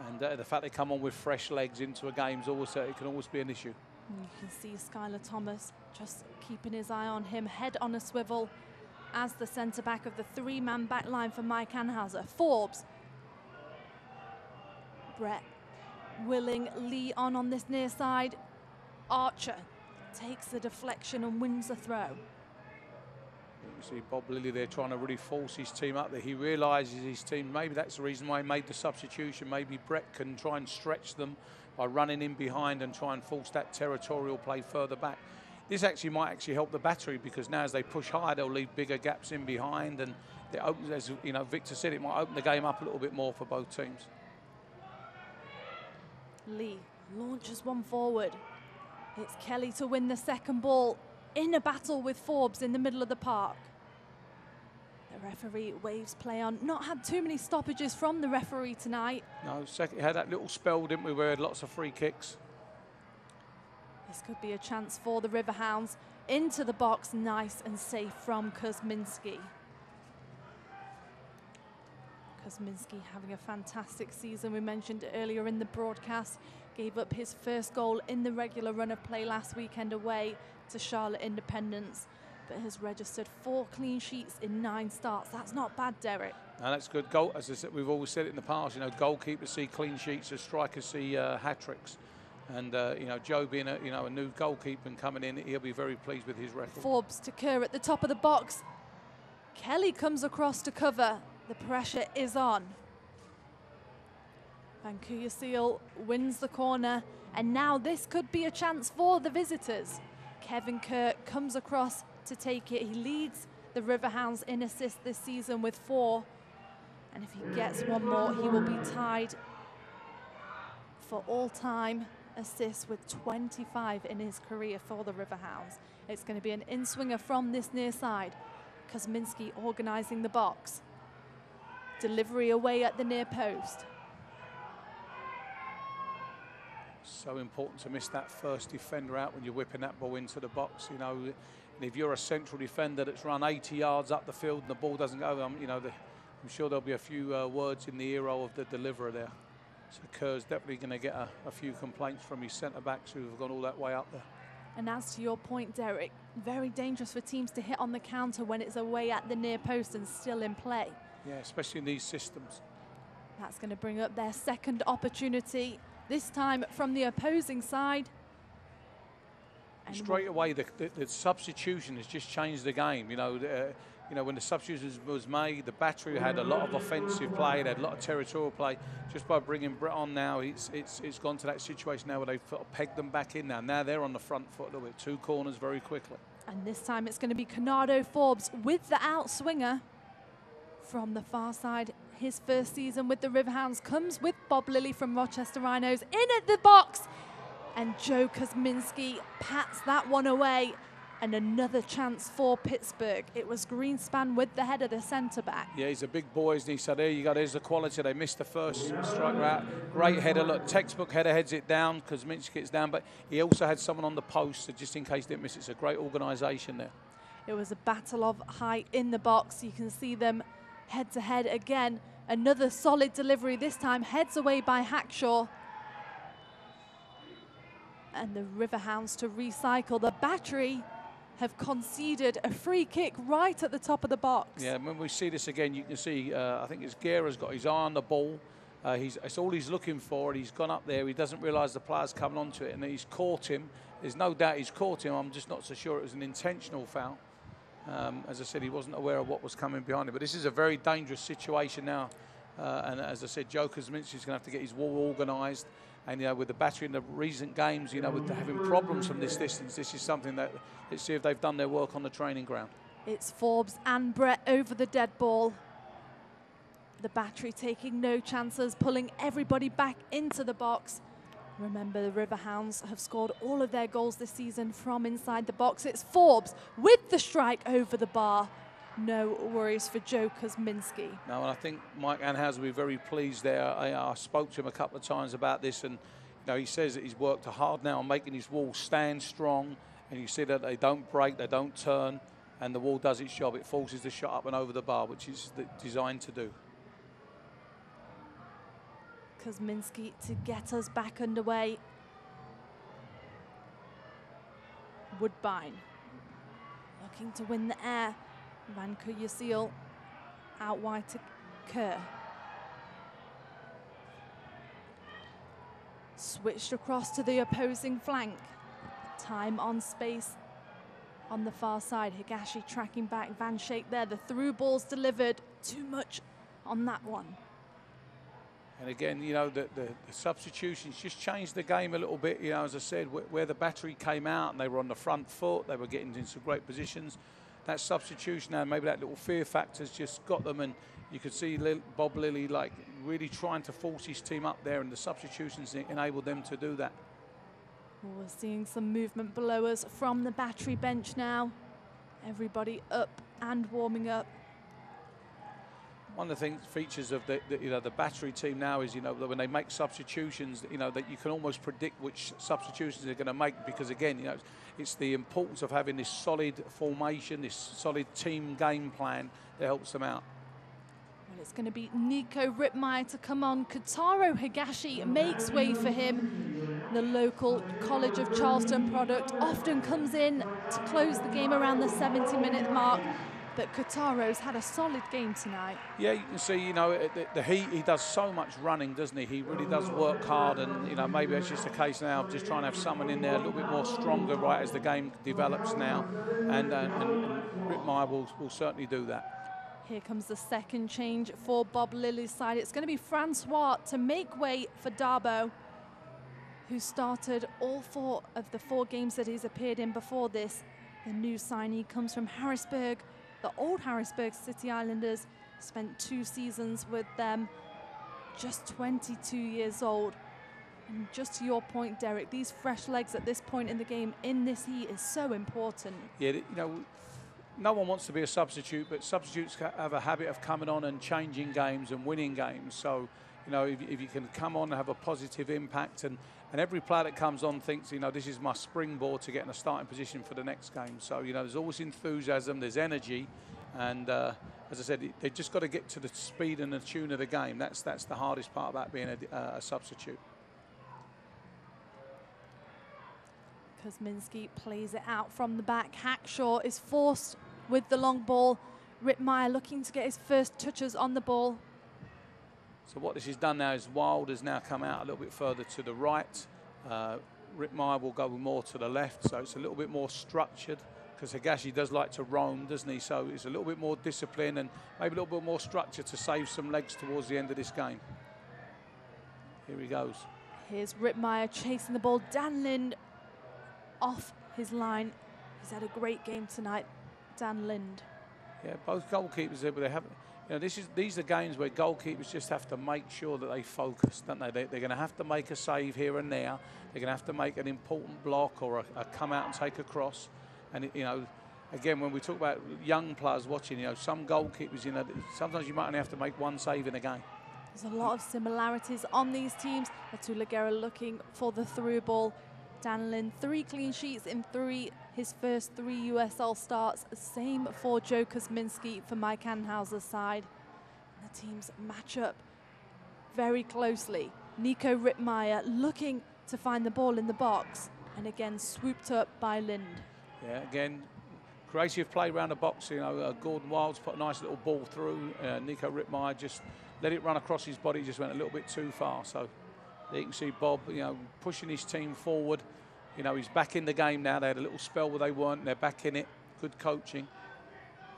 And the fact they come on with fresh legs into a game it can always be an issue. You can see Skylar Thomas just keeping his eye on him, head on a swivel, as the centre-back of the 3-man back line for Mike Anhauser. Forbes. Brett willing Lee on this near side. Archer takes the deflection and wins the throw. You see Bob Lilly there trying to really force his team up there. He realises his team, maybe that's the reason why he made the substitution. Maybe Brett can try and stretch them by running in behind and try and force that territorial play further back. This might help the Battery, because now as they push higher, they'll leave bigger gaps in behind, and it opens, as Victor said, it might open the game up a little bit more for both teams. Lee launches one forward. It's Kelly to win the second ball in a battle with Forbes in the middle of the park. The referee waves play on. Not had too many stoppages from the referee tonight. No, had that little spell, didn't we, where we had lots of free kicks. This could be a chance for the Riverhounds. Into the box, nice and safe from Kuzminski. Kuzminski having a fantastic season. We mentioned earlier in the broadcast, gave up his first goal in the regular run of play last weekend away to Charlotte Independence, but has registered 4 clean sheets in 9 starts. That's not bad, Derek. No, that's good. Goal, as I said, we've always said it in the past, you know, goalkeepers see clean sheets, as strikers see hat-tricks. And, you know, Joe being a new goalkeeper and coming in, he'll be very pleased with his record. Forbes to Kerr at the top of the box. Kelly comes across to cover. The pressure is on. Van Kuyasiel wins the corner, and now this could be a chance for the visitors. Kevin Kerr comes across to take it. He leads the Riverhounds in assists this season with 4. And if he gets one more, he will be tied for all-time assists with 25 in his career for the Riverhounds. It's going to be an in-swinger from this near side. Kuzminski organising the box. Delivery away at the near post. So important to miss that first defender out when you're whipping that ball into the box. You know, and if you're a central defender that's run 80 yards up the field and the ball doesn't go, you know, I'm sure there'll be a few words in the ear of the deliverer there. So Kerr's definitely going to get a few complaints from his centre-backs who have gone all that way up there. And as to your point, Derek, very dangerous for teams to hit on the counter when it's away at the near post and still in play. Yeah, especially in these systems. That's going to bring up their second opportunity, this time from the opposing side. And straight away, the substitution has just changed the game. You know, when the substitution was made, the Battery had a lot of offensive play, they had a lot of territorial play. Just by bringing Brett on now, it's gone to that situation now where they've sort of pegged them back in now. Now they're on the front foot a little bit, 2 corners very quickly. And this time it's going to be Canardo Forbes with the outswinger from the far side. His first season with the Riverhounds comes with Bob Lilly from Rochester Rhinos in at the box. And Joe Kuzminski pats that one away. And another chance for Pittsburgh. It was Greenspan with the header, the centre-back. Yeah, he's a big boy, isn't he? So there you go, there's the quality. They missed the first striker out. Great header, look, textbook header, heads it down, Kuzminski gets down, but he also had someone on the post, so just in case he didn't miss it. It's a great organisation there. It was a battle of height in the box. You can see them head-to-head again. Another solid delivery, this time heads away by Hackshaw. And the Riverhounds to recycle. The Battery have conceded a free kick right at the top of the box. Yeah, when we see this again, you can see, I think it's Guerra's got his eye on the ball. It's all he's looking for, and he's gone up there. He doesn't realise the player's coming onto it, and he's caught him. There's no doubt he's caught him. I'm just not so sure it was an intentional foul. As I said, he wasn't aware of what was coming behind him. But this is a very dangerous situation now. And as I said, Joe Kuzminski's going to have to get his wall organised. And, you know, with the Battery in the recent games, you know, with having problems from this distance, this is something that, let's see if they've done their work on the training ground. It's Forbes and Brett over the dead ball. The Battery taking no chances, pulling everybody back into the box. Remember, the Riverhounds have scored all of their goals this season from inside the box. It's Forbes with the strike over the bar. No worries for Joe Kuzminski. No, and I think Mike Anhauser will be very pleased there. I spoke to him a couple of times about this, and you know, he says that he's worked hard now on making his wall stand strong, and you see that they don't break, they don't turn, and the wall does its job. It forces the shot up and over the bar, which is designed to do. Kuzminski to get us back underway. Woodbine looking to win the air. Van Kuyasiel out wide to Kerr. Switched across to the opposing flank. Time on space on the far side. Higashi tracking back. Van Schaik there. The through ball's delivered. Too much on that one. And again, you know, the substitutions just changed the game a little bit. You know, as I said, where the Battery came out and they were on the front foot, they were getting into some great positions. That substitution and maybe that little fear factor's just got them, and you could see Bob Lilly like really trying to force his team up there, and the substitutions enabled them to do that. We're seeing some movement below us from the Battery bench now. Everybody up and warming up. one of the features of the battery team now is, that when they make substitutions, that you can almost predict which substitutions they're going to make, because again, it's the importance of having this solid formation, this solid team game plan that helps them out. Well, it's going to be Nico Rittmeyer to come on. Kotaro Higashi makes way for him. The local College of Charleston product often comes in to close the game around the 70-minute mark. But Kotaro's had a solid game tonight. Yeah, you can see, the heat, he does so much running, doesn't he? He really does work hard, and, maybe it's just a case now of just trying to have someone in there a little bit more stronger right as the game develops now, and Rittmeyer will certainly do that. Here comes the second change for Bob Lilly's side. It's going to be Francois to make way for Darbo, who started all 4 of the 4 games that he's appeared in before this. The new signee comes from Harrisburg. The old Harrisburg City Islanders, spent 2 seasons with them, just 22 years old. And just to your point, Derek, these fresh legs at this point in the game, in this heat, is so important. Yeah, no one wants to be a substitute, but substitutes have a habit of coming on and changing games and winning games. So, if you can come on and have a positive impact, and every player that comes on thinks, this is my springboard to get in a starting position for the next game. So, there's always enthusiasm, there's energy, and as I said, they've just got to get to the speed and the tune of the game. That's the hardest part about being a substitute. Kuzminski plays it out from the back. Hackshaw is forced with the long ball. Rittmeyer looking to get his first touches on the ball. So what this has done now is Wild has now come out a little bit further to the right. Rittmeyer will go more to the left, so it's a little bit more structured, because Higashi does like to roam, doesn't he? So it's a little bit more discipline and maybe a little bit more structure to save some legs towards the end of this game. Here he goes. Here's Rittmeyer chasing the ball. Dan Lind off his line. He's had a great game tonight, Dan Lind. Yeah, both goalkeepers there, but they haven't. These are games where goalkeepers just have to make sure that they focus, don't they? They're going to have to make a save here and there. They're going to have to make an important block or a come out and take a cross. And, again, when we talk about young players watching, some goalkeepers, sometimes you might only have to make 1 save in a game. There's a lot of similarities on these teams. Atula Guerra looking for the through ball. Dan Lind, 3 clean sheets in his first 3 USL starts. Same for Joe Kuzminski for Mike Anhauser's side. And the teams match up very closely. Nico Rittmeyer looking to find the ball in the box, and again swooped up by Lind. Yeah, again, creative play around the box. Gordon Wild's put a nice little ball through. Nico Rittmeyer just let it run across his body, just went a little bit too far. So you can see Bob, pushing his team forward. He's back in the game now. They had a little spell where they weren't. They're back in it. Good coaching.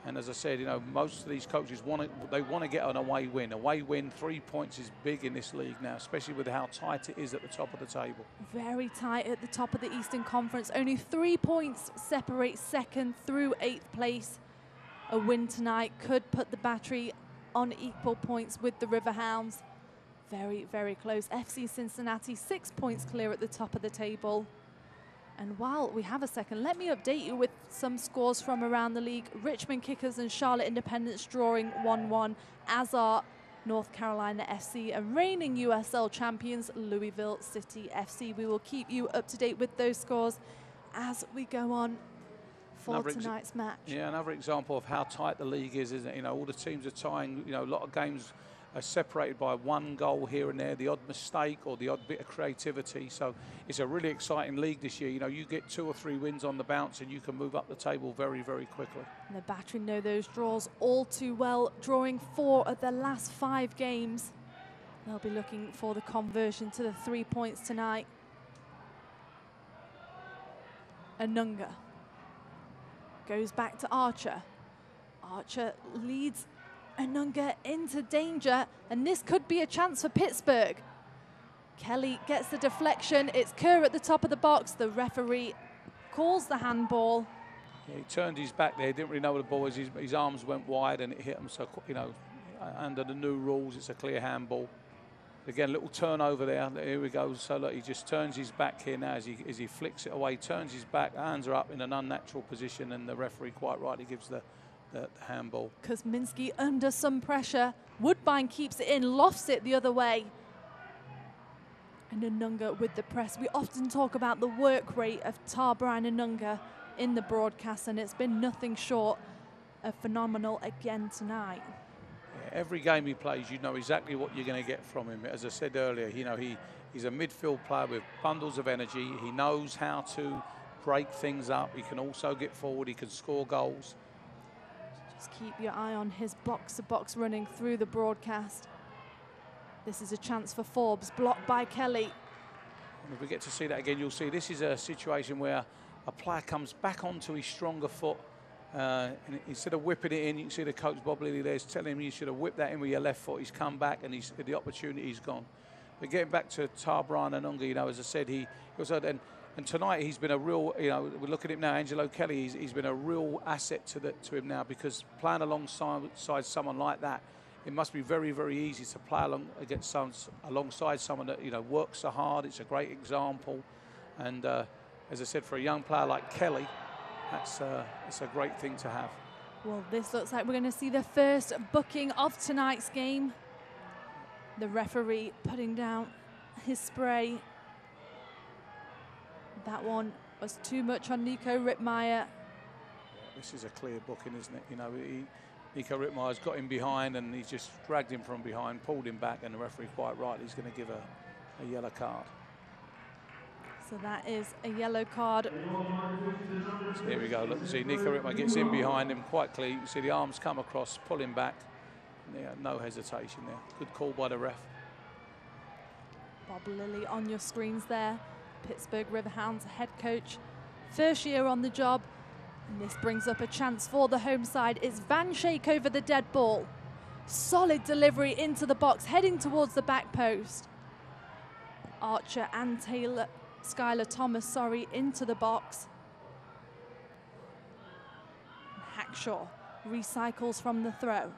And as I said, most of these coaches want to get an away win. Away win, 3 points is big in this league now, especially with how tight it is at the top of the table. Very tight at the top of the Eastern Conference. Only 3 points separate 2nd through 8th place. A win tonight could put the Battery on equal points with the Riverhounds. Very, very close. FC Cincinnati 6 points clear at the top of the table. And while we have a second, let me update you with some scores from around the league. Richmond Kickers and Charlotte Independence drawing 1-1, as are North Carolina FC and reigning USL champions Louisville City FC. We will keep you up to date with those scores as we go on for tonight's match. Yeah, another example of how tight the league is, isn't it? All the teams are tying, a lot of games are separated by 1 goal here and there, the odd mistake or the odd bit of creativity. So it's a really exciting league this year. You get 2 or 3 wins on the bounce and you can move up the table very, very quickly. And the Battery know those draws all too well, drawing 4 of their last 5 games. They'll be looking for the conversion to the 3 points tonight. Anunga goes back to Archer. Archer leads Anunga into danger, and this could be a chance for Pittsburgh. Kelly gets the deflection. It's Kerr at the top of the box. The referee calls the handball. Yeah, he turned his back there. He didn't really know where the ball was. His arms went wide and it hit him. So, under the new rules, it's a clear handball. Again, a little turnover there. Here we go. So look, he just turns his back here now as he flicks it away, turns his back, hands are up in an unnatural position, and the referee quite rightly gives the the handball. Kuzminski under some pressure. Woodbine keeps it in, lofts it the other way. And Anunga with the press. We often talk about the work rate of Brian Anunga in the broadcast, and it's been nothing short of phenomenal again tonight. Yeah, every game he plays, you know exactly what you're going to get from him. As I said earlier, you know, he's a midfield player with bundles of energy. He knows how to break things up. He can also get forward. He can score goals. Just keep your eye on his box-to-box running through the broadcast. This is a chance for Forbes, blocked by Kelly. And if we get to see that again, you'll see this is a situation where a player comes back onto his stronger foot. And instead of whipping it in, you can see the coach Bob Lilly there's telling him you should have whipped that in with your left foot. He's come back and the opportunity's gone. But getting back to Brian Anunga, you know, as I said, he also and tonight he's been a real, you know, we look at him now, Angelo Kelly, he's been a real asset to him now, because playing alongside someone like that, it must be very, very easy to play alongside someone that, you know, works so hard. It's a great example. And as I said, for a young player like Kelly, it's a great thing to have. Well, this looks like we're going to see the first booking of tonight's game. The referee putting down his spray. That one was too much on Nico Rittmeyer. This is a clear booking, isn't it? You know, Nico Rittmeyer's got him behind and he's just dragged him from behind, pulled him back, and the referee quite right, he's going to give a yellow card. So that is a yellow card. So here we go. Look, see, Nico Rittmeyer gets in behind him quite clear. You see the arms come across, pull him back. Yeah, no hesitation there. Good call by the ref. Bob Lilly on your screens there. Pittsburgh Riverhounds head coach. First year on the job. And this brings up a chance for the home side. It's Van Schaik over the dead ball. Solid delivery into the box, heading towards the back post. Archer and Skylar Thomas, into the box. Hackshaw recycles from the throw.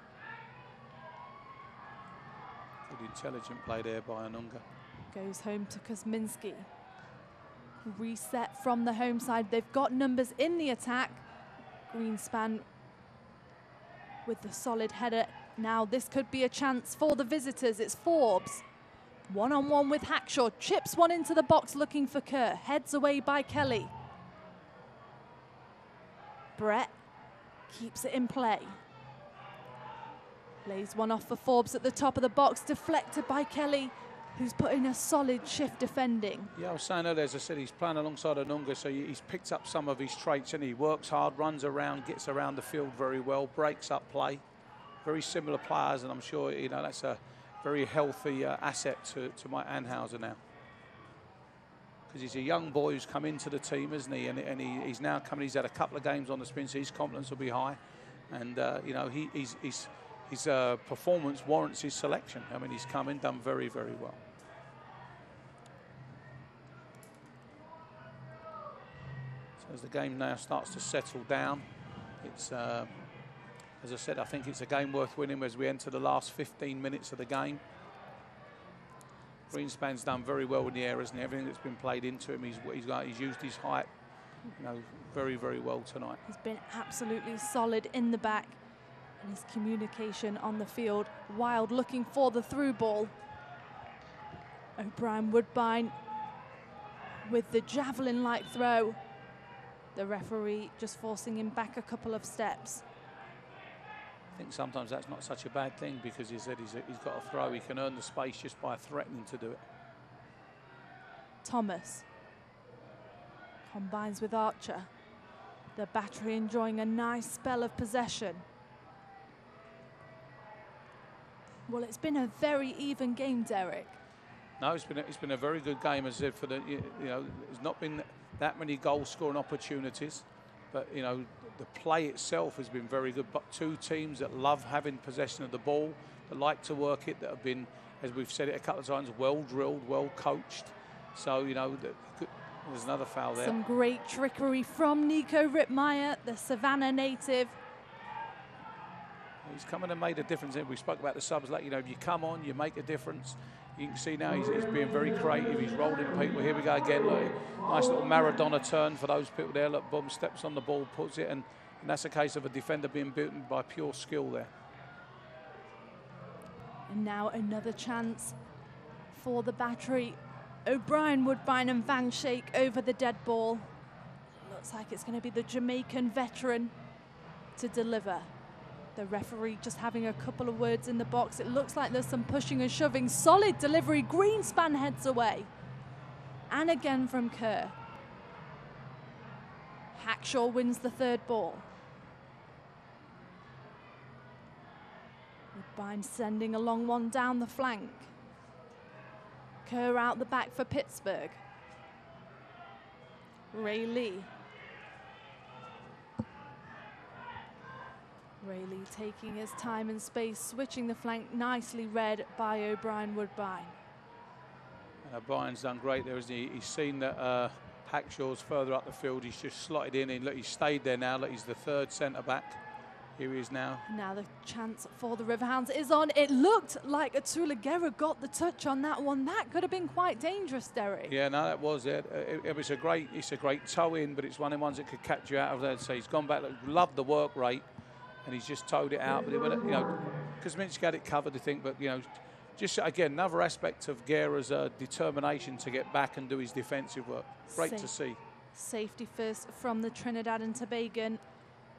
Good intelligent play there by Anunga. Goes home to Kuzminski. Reset from the home side. They've got numbers in the attack. Greenspan with the solid header. Now this could be a chance for the visitors. It's Forbes. One-on-one with Hackshaw. Chips one into the box looking for Kerr. Heads away by Kelly. Brett keeps it in play. Lays one off for Forbes at the top of the box. Deflected by Kelly, who's put in a solid shift defending. Yeah, I was saying earlier, as I said, he's playing alongside Anunga, so he's picked up some of his traits, and he works hard, runs around, gets around the field very well, breaks up play. Very similar players, and I'm sure, you know, that's a very healthy asset to Mike Anhauser now. Because he's a young boy who's come into the team, isn't he? And he's now coming, he's had a couple of games on the spin, so his confidence will be high. And, you know, his performance warrants his selection. I mean, he's come in, done very, very well. So as the game now starts to settle down, it's, as I said, I think it's a game worth winning as we enter the last 15 minutes of the game. Greenspan's done very well in the air, isn't he? Everything that's been played into him, he's used his height, you know, very, very well tonight. He's been absolutely solid in the back. And his communication on the field. Wild looking for the through ball. O'Brien Woodbine with the javelin-like throw. The referee just forcing him back a couple of steps. I think sometimes that's not such a bad thing, because he said he's got a throw. He can earn the space just by threatening to do it. Thomas combines with Archer. The battery enjoying a nice spell of possession. Well, it's been a very even game, Derek. No, it's been a very good game, as I said. For the, you know, there's not been that many goal-scoring opportunities, but you know, the play itself has been very good. But two teams that love having possession of the ball, that like to work it, that have been, as we've said it a couple of times, well drilled, well coached. So you know, there's another foul there. Some great trickery from Nico Rittmeyer, the Savannah native. He's come in and made a difference. We spoke about the subs, like, you know, if you come on, you make a difference. You can see now he's being very creative. He's rolling people. Here we go again. Look, nice little Maradona turn for those people there. Look, boom, steps on the ball, puts it, and And that's a case of a defender being beaten by pure skill there. And now another chance for the Battery. O'Brien, Woodbine and Van Schaik over the dead ball. Looks like it's going to be the Jamaican veteran to deliver. The referee just having a couple of words in the box. It looks like there's some pushing and shoving. Solid delivery. Greenspan heads away. And again from Kerr. Hackshaw wins the third ball. Woodbine sending a long one down the flank. Kerr out the back for Pittsburgh. Ray Lee. Ray Lee taking his time and space, switching the flank, nicely read by O'Brien Woodbine. O'Brien's done great there, isn't he? He's seen that Hackshaw's further up the field. He's just slotted in, and look, he's stayed there now. Look, he's the third centre back. Here he is now. Now the chance for the Riverhounds is on. It looked like Atula Guerra got the touch on that one. That could have been quite dangerous, Derek. Yeah, no, that was it. It was a great toe in, but it's one of the ones that could catch you out of there. So he's gone back. Look, loved the work rate, and he's just towed it out. But it went, you know, Kuzminski had it covered, I think. But you know, just again another aspect of Guerra's determination to get back and do his defensive work. Great to see. Safety first from the Trinidad and Tobago.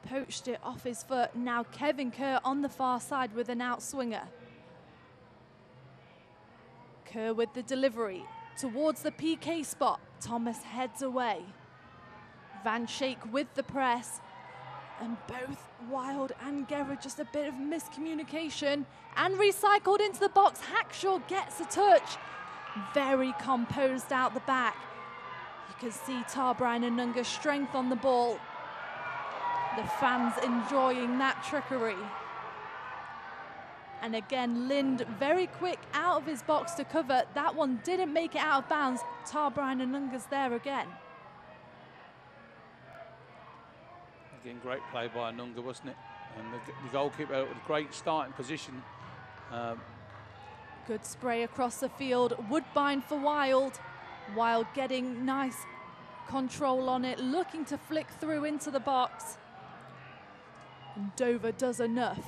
Poached it off his foot. Now Kevin Kerr on the far side with an outswinger. Kerr with the delivery towards the PK spot. Thomas heads away. Van Schaik with the press. And both Wild and Guerra, just a bit of miscommunication. And recycled into the box. Hackshaw gets a touch. Very composed out the back. You can see Tarbrine and Nunga's strength on the ball. The fans enjoying that trickery. And again, Lind very quick out of his box to cover. That one didn't make it out of bounds. Tarbrine and Nunga's there again. Again, great play by Nunga, wasn't it? And the goalkeeper with a great starting position. Good spray across the field. Woodbine for Wild. Wild getting nice control on it, looking to flick through into the box. And Dover does enough.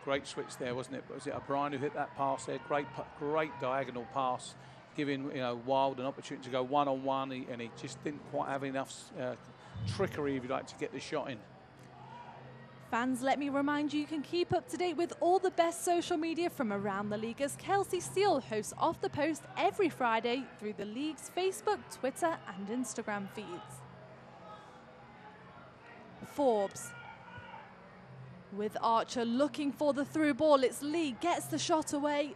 Great switch there, wasn't it? Was it O'Brien who hit that pass there? Great diagonal pass, giving Wild an opportunity to go one-on-one, and he just didn't quite have enough trickery, if you like, to get the shot in. Fans, let me remind you, you can keep up to date with all the best social media from around the league as Kelsey Steele hosts Off the Post every Friday through the league's Facebook, Twitter and Instagram feeds. Forbes with Archer looking for the through ball. It's Lee, gets the shot away.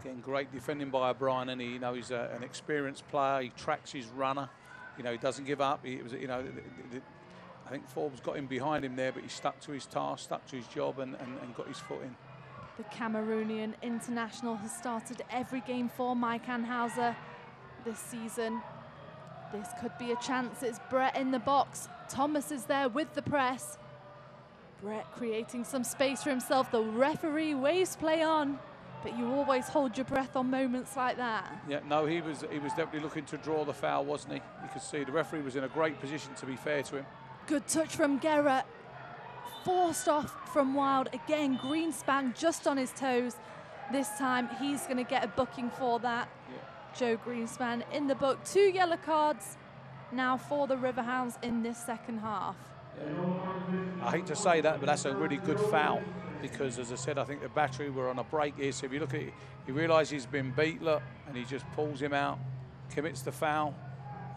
Again, great defending by O'Brien, and he's an experienced player. He tracks his runner. He doesn't give up. I think Forbes got him behind him there, but he stuck to his task, stuck to his job, and got his foot in. The Cameroonian international has started every game for Mike Anhauser this season. This could be a chance. It's Brett in the box. Thomas is there with the press. Brett creating some space for himself. The referee waves play on, but you always hold your breath on moments like that. Yeah, no, he was definitely looking to draw the foul, wasn't he? You could see the referee was in a great position, to be fair to him. Good touch from Guerra. Forced off from Wild. Again, Greenspan just on his toes. This time he's going to get a booking for that. Yeah. Joe Greenspan in the book. 2 yellow cards now for the Riverhounds in this second half. Yeah. I hate to say that, but that's a really good foul because, as I said, I think the Battery were on a break here. So if you look at it, he realises he's been beat, look, and he just pulls him out, commits the foul,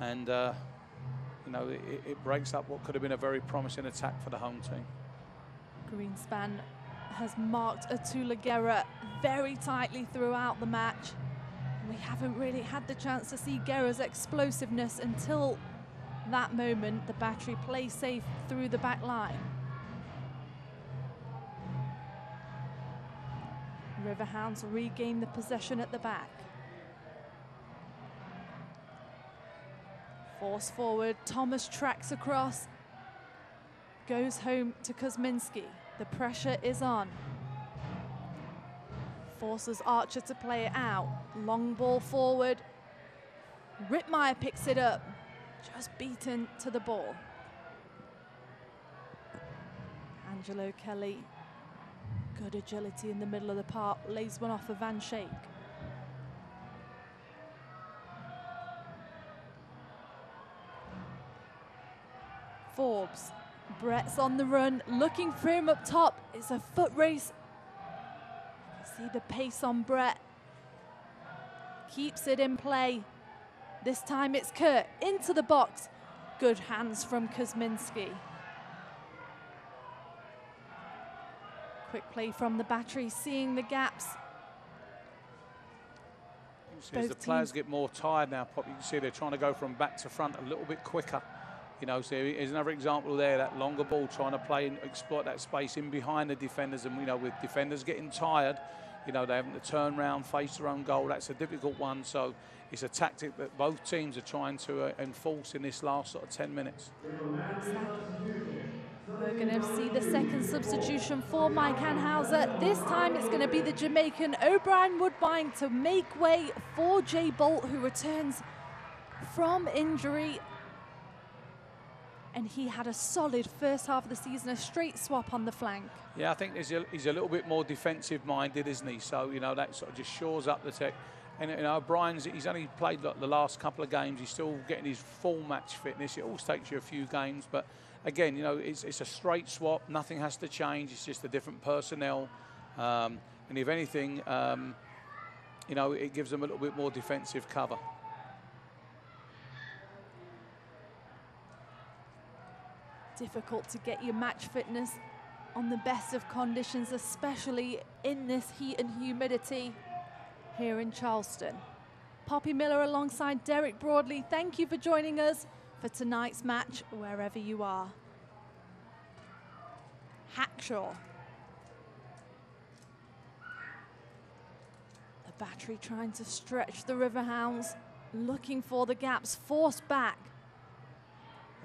and it breaks up what could have been a very promising attack for the home team. Greenspan has marked Atula Guerra very tightly throughout the match. We haven't really had the chance to see Guerra's explosiveness until that moment. The Battery play safe through the back line. Riverhounds regain the possession at the back. Force forward, Thomas tracks across, goes home to Kuzminski. The pressure is on. Forces Archer to play it out. Long ball forward. Rittmeyer picks it up. Just beaten to the ball. Angelo Kelly, good agility in the middle of the park, lays one off of Van Schaik. Forbes, Brett's on the run, looking for him up top. It's a foot race. See the pace on Brett. Keeps it in play. This time it's Kurt into the box. Good hands from Kuzminski. Quick play from the battery, seeing the gaps. As the players get more tired now, Pop, you can see they're trying to go from back to front a little bit quicker. You know, so here's another example there, that longer ball, trying to play and exploit that space in behind the defenders. And, you know, with defenders getting tired, you know, they're having to turn around, face their own goal. That's a difficult one. So it's a tactic that both teams are trying to enforce in this last sort of 10 minutes. We're going to see the second substitution for Mike Anhauser. This time it's going to be the Jamaican O'Brien Woodbine to make way for Jay Bolt, who returns from injury. And he had a solid first half of the season, a straight swap on the flank. Yeah, I think he's a little bit more defensive-minded, isn't he? So, you know, that sort of just shores up the tech. And, you know, O'Brien's, he's only played like the last couple of games. He's still getting his full match fitness. It always takes you a few games. But, again, you know, it's a straight swap. Nothing has to change. It's just a different personnel. And if anything, you know, it gives them a little bit more defensive cover. Difficult to get your match fitness on the best of conditions, especially in this heat and humidity here in Charleston. Poppy Miller alongside Derek Broadley, thank you for joining us for tonight's match, wherever you are. Hackshaw. The battery trying to stretch the Riverhounds, looking for the gaps, forced back.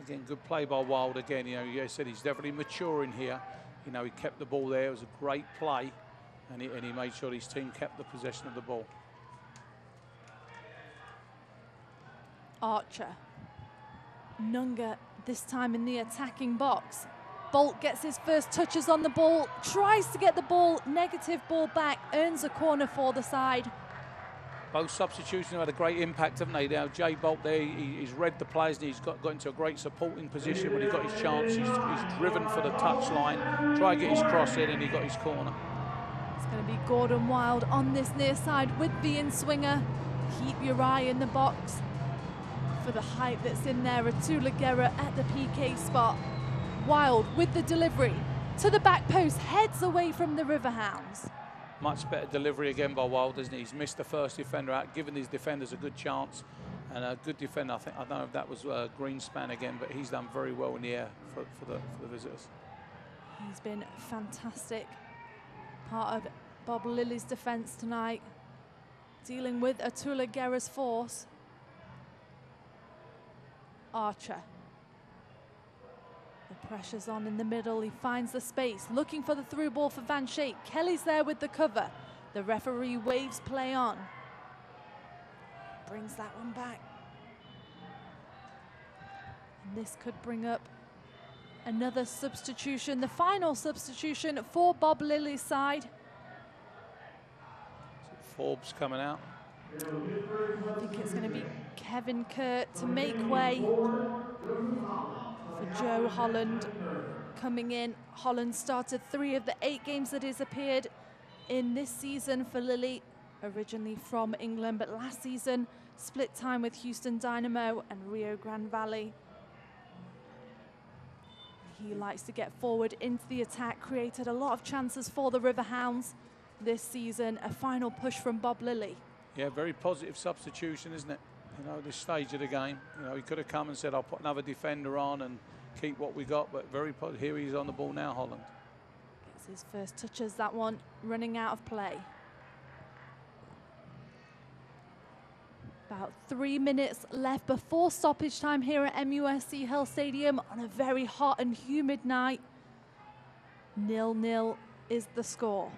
Again, good play by Wild again. You know, you said he's definitely maturing here. You know, he kept the ball there. It was a great play, and he made sure his team kept the possession of the ball. Archer. Nunga this time in the attacking box. Bolt gets his first touches on the ball, tries to get the ball, negative ball back, earns a corner for the side. Both substitutions have had a great impact, haven't they? Now, Jay Bolt there, he's read the players, and he's got into a great supporting position when he got his chance. He's driven for the touchline, tried to get his cross in, and he got his corner. It's going to be Gordon Wild on this near side with the in-swinger. Keep your eye in the box for the height that's in there. Atula Guerra at the PK spot. Wild with the delivery to the back post, heads away from the Riverhounds. Much better delivery again by Wild, isn't he? He's missed the first defender out, giving his defenders a good chance. And a good defender, I don't know if that was Greenspan again, but he's done very well in the air for the visitors. He's been fantastic. Part of Bob Lilly's defence tonight, dealing with Atula Guerra's force. Archer. The pressure's on in the middle. He finds the space, looking for the through ball for Van Schaik. Kelly's there with the cover. The referee waves play on. Brings that one back. And this could bring up another substitution, the final substitution for Bob Lilly's side. Forbes coming out. I think it's going to be Kevin Kurt to make way for Joe Holland coming in. Holland started 3 of the 8 games that he's appeared in this season for Lilly, originally from England, but last season split time with Houston Dynamo and Rio Grande Valley. He likes to get forward into the attack, created a lot of chances for the Riverhounds this season. A final push from Bob Lilly. Yeah, very positive substitution, isn't it? You know, this stage of the game. You know, he could have come and said, I'll put another defender on and keep what we got, but very positive. Here he's on the ball now, Holland. Gets his first touches, that one running out of play. About 3 minutes left before stoppage time here at MUSC Hill Stadium on a very hot and humid night. 0-0 is the score.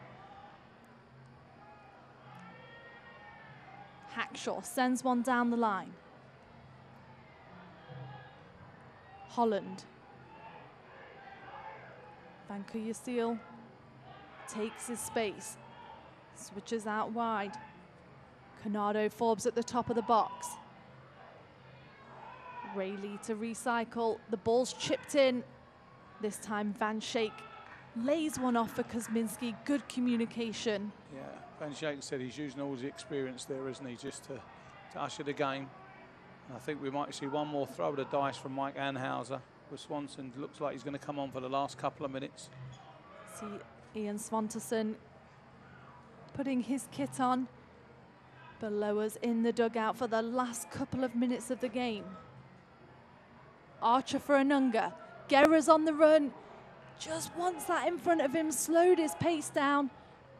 Hackshaw sends one down the line. Holland. Vankuyasil takes his space, switches out wide. Canado Forbes at the top of the box. Rayleigh to recycle. The ball's chipped in. This time Van Schaik lays one off for Kuzminski. Good communication. Yeah, Van Schaik said he's using all his experience there, isn't he, just to usher the game. And I think we might see one more throw of the dice from Mike Anhauser, with Swanson. Looks like he's going to come on for the last couple of minutes. See Ian Swanterson putting his kit on. Below us in the dugout for the last couple of minutes of the game. Archer for Anunga. Guerra's on the run. Just wants that in front of him, slowed his pace down.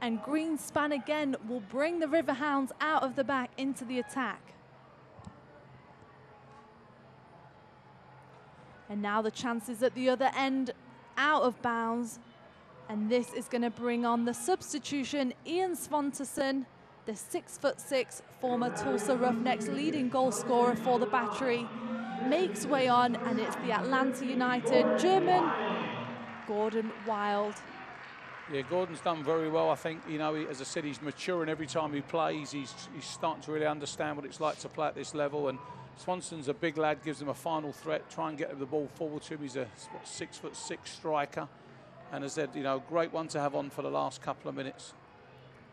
And Greenspan again will bring the Riverhounds out of the back into the attack. And now the chances at the other end out of bounds. And this is going to bring on the substitution, Ian Swanterson, the 6'6" former Tulsa Roughnecks leading goal scorer for the Battery, makes way on, and it's the Atlanta United German, Gordon Wild. Yeah, Gordon's done very well. I think, you know, as I said, he's maturing every time he plays. He's starting to really understand what it's like to play at this level. And Swanson's a big lad, gives him a final threat, try and get the ball forward to him. He's a 6'6" striker. And as I said, you know, great one to have on for the last couple of minutes.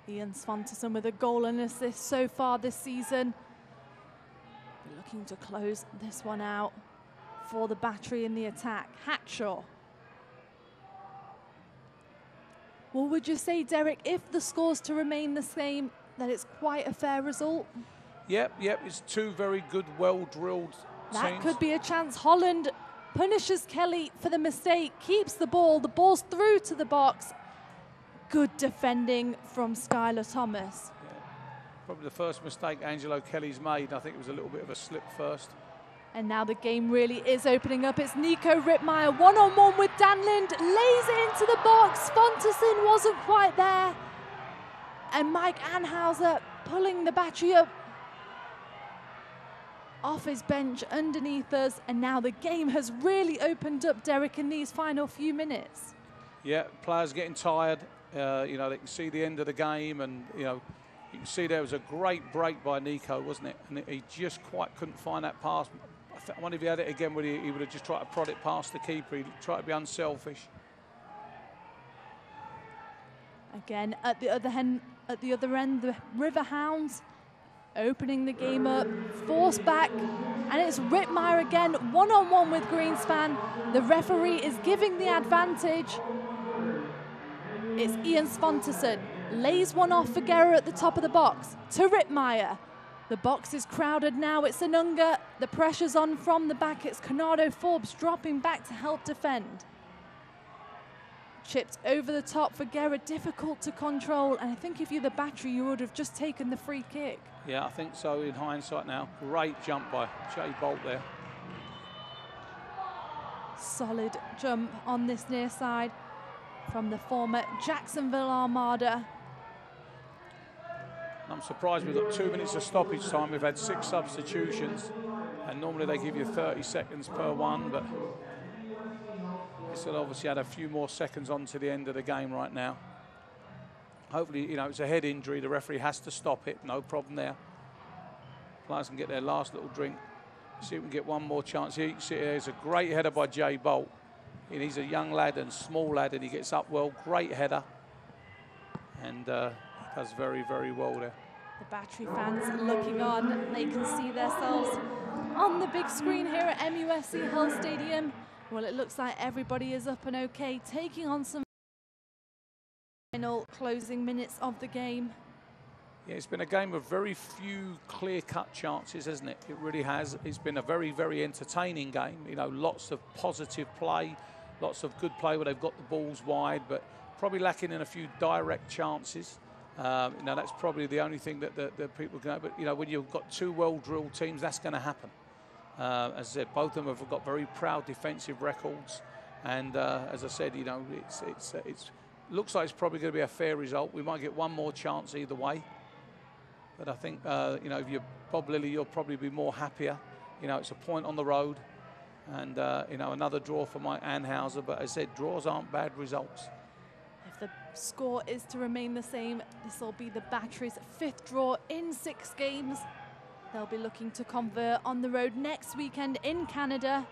Ian Swanterson with a goal and assist so far this season. Looking to close this one out for the Battery in the attack. Hackshaw. Well, would you say, Derek, if the score's to remain the same, that it's quite a fair result? Yep, it's two very good, well-drilled teams. That could be a chance. Holland punishes Kelly for the mistake, keeps the ball's through to the box. Good defending from Skylar Thomas. Yeah. Probably the first mistake Angelo Kelly's made. I think it was a little bit of a slip first. And now the game really is opening up. It's Nico Rittmeyer one-on-one with Danlind, lays it into the box. Swanterson wasn't quite there. And Mike Anhauser pulling the Battery up off his bench underneath us. And now the game has really opened up, Derek, in these final few minutes. Yeah, players getting tired. You know, they can see the end of the game, and, you know, you can see there was a great break by Nico, wasn't it? And he just quite couldn't find that pass. I wonder if he had it again, he would have just tried to prod it past the keeper. He tried to be unselfish. Again, at the other end, the Riverhounds opening the game up, forced back, and it's Rittmeyer again, one-on-one with Greenspan. The referee is giving the advantage. It's Ian Swanterson, lays one off for Guerra at the top of the box, to Rittmeyer. The box is crowded now, it's Anunga. The pressure's on from the back, it's Canado Forbes dropping back to help defend. Chipped over the top for Guerra, difficult to control, and I think if you're the Battery, you would have just taken the free kick. Yeah, I think so in hindsight now. Great jump by Jay Bolt there. Solid jump on this near side from the former Jacksonville Armada. I'm surprised we've got 2 minutes of stoppage time. We've had 6 substitutions, and normally they give you 30 seconds per one, but this will obviously add a few more seconds on to the end of the game right now. Hopefully, you know, it's a head injury. The referee has to stop it. No problem there. Players can get their last little drink. See if we can get one more chance here. You can see there's a great header by Jay Bolt. And he's a young lad and small lad, and he gets up well. Great header. And does very, very well there. The Battery fans looking on. They can see themselves on the big screen here at MUSC Hull Stadium. Well, it looks like everybody is up and okay, taking on some final closing minutes of the game. Yeah, it's been a game of very few clear-cut chances, hasn't it? It really has. It's been a very, very entertaining game. You know, lots of positive play, lots of good play where they've got the balls wide, but probably lacking in a few direct chances. You know, that's probably the only thing that people can. But you know, when you've got two well-drilled teams, that's going to happen. As I said, both of them have got very proud defensive records, and as I said, you know, it looks like it's probably going to be a fair result. We might get one more chance either way, but I think you know, if you're Bob Lilly, you'll probably be more happier. You know, it's a point on the road, And, you know, another draw for Mike Anhauser. But as I said, draws aren't bad results. If the score is to remain the same, this will be the Battery's 5th draw in 6 games. They'll be looking to convert on the road next weekend in Canada.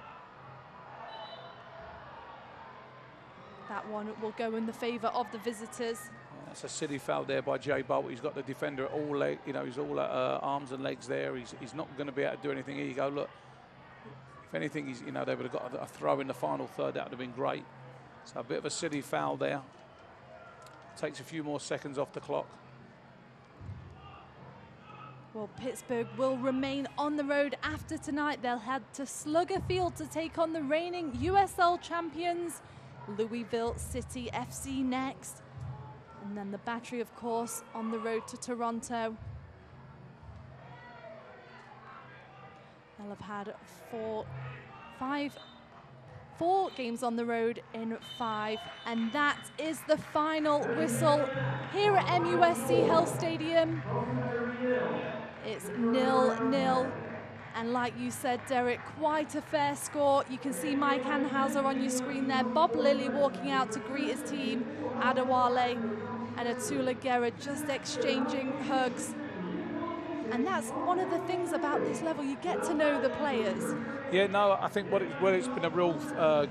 That one will go in the favour of the visitors. That's a silly foul there by Jay Bolt. He's got the defender at all leg, you know, he's all at arms and legs there. He's not going to be able to do anything. Here you go, look. If anything, he's, you know, they would have got a throw in the final third. That would have been great. So a bit of a silly foul there. Takes a few more seconds off the clock. Well, Pittsburgh will remain on the road after tonight. They'll head to Slugger Field to take on the reigning USL champions, Louisville City FC next. And then the Battery, of course, on the road to Toronto. They'll have had 4 games on the road in 5. And that is the final whistle here at MUSC Health Stadium. It's 0-0. And like you said, Derek, quite a fair score. You can see Mike Anhauser on your screen there. Bob Lilly walking out to greet his team. Adewale and Atula Guerra just exchanging hugs. And that's one of the things about this level. You get to know the players. Yeah, no, I think it's been a real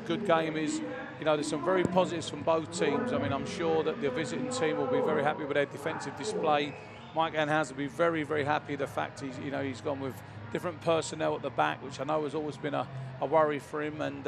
good game is, you know, there's some very positives from both teams. I mean, I'm sure that the visiting team will be very happy with their defensive display. Mike Anhauser will be very, very happy the fact he's gone with different personnel at the back, which I know has always been a worry for him. And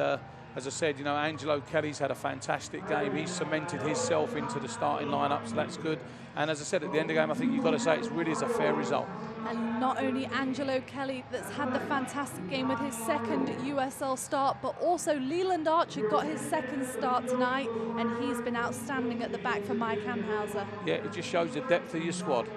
as I said, you know, Angelo Kelly's had a fantastic game. He's cemented himself into the starting lineup, so that's good. And as I said, at the end of the game, I think you've got to say it really is a fair result. And not only Angelo Kelly that's had the fantastic game with his 2nd USL start, but also Leland Archer got his 2nd start tonight, and he's been outstanding at the back for Mike Anhauser. Yeah, it just shows the depth of your squad.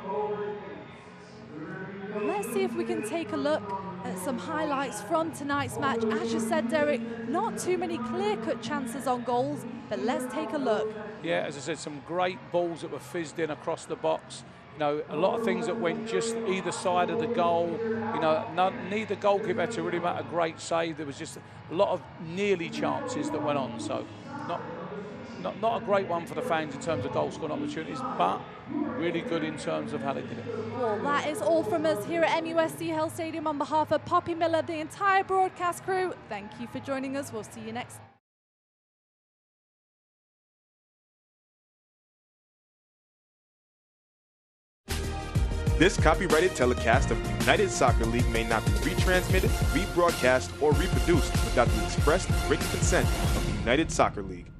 Well, let's see if we can take a look at some highlights from tonight's match. As you said, Derek, not too many clear-cut chances on goals, but let's take a look. Yeah, as I said, some great balls that were fizzed in across the box. You know, a lot of things that went just either side of the goal. You know, neither goalkeeper had to really make a great save. There was just a lot of nearly chances that went on. So not a great one for the fans in terms of goal scoring opportunities, but really good in terms of how they did it. Well, that is all from us here at MUSC Health Stadium. On behalf of Poppy Miller, the entire broadcast crew, thank you for joining us. We'll see you next. This copyrighted telecast of the United Soccer League may not be retransmitted, rebroadcast, or reproduced without the express written consent of the United Soccer League.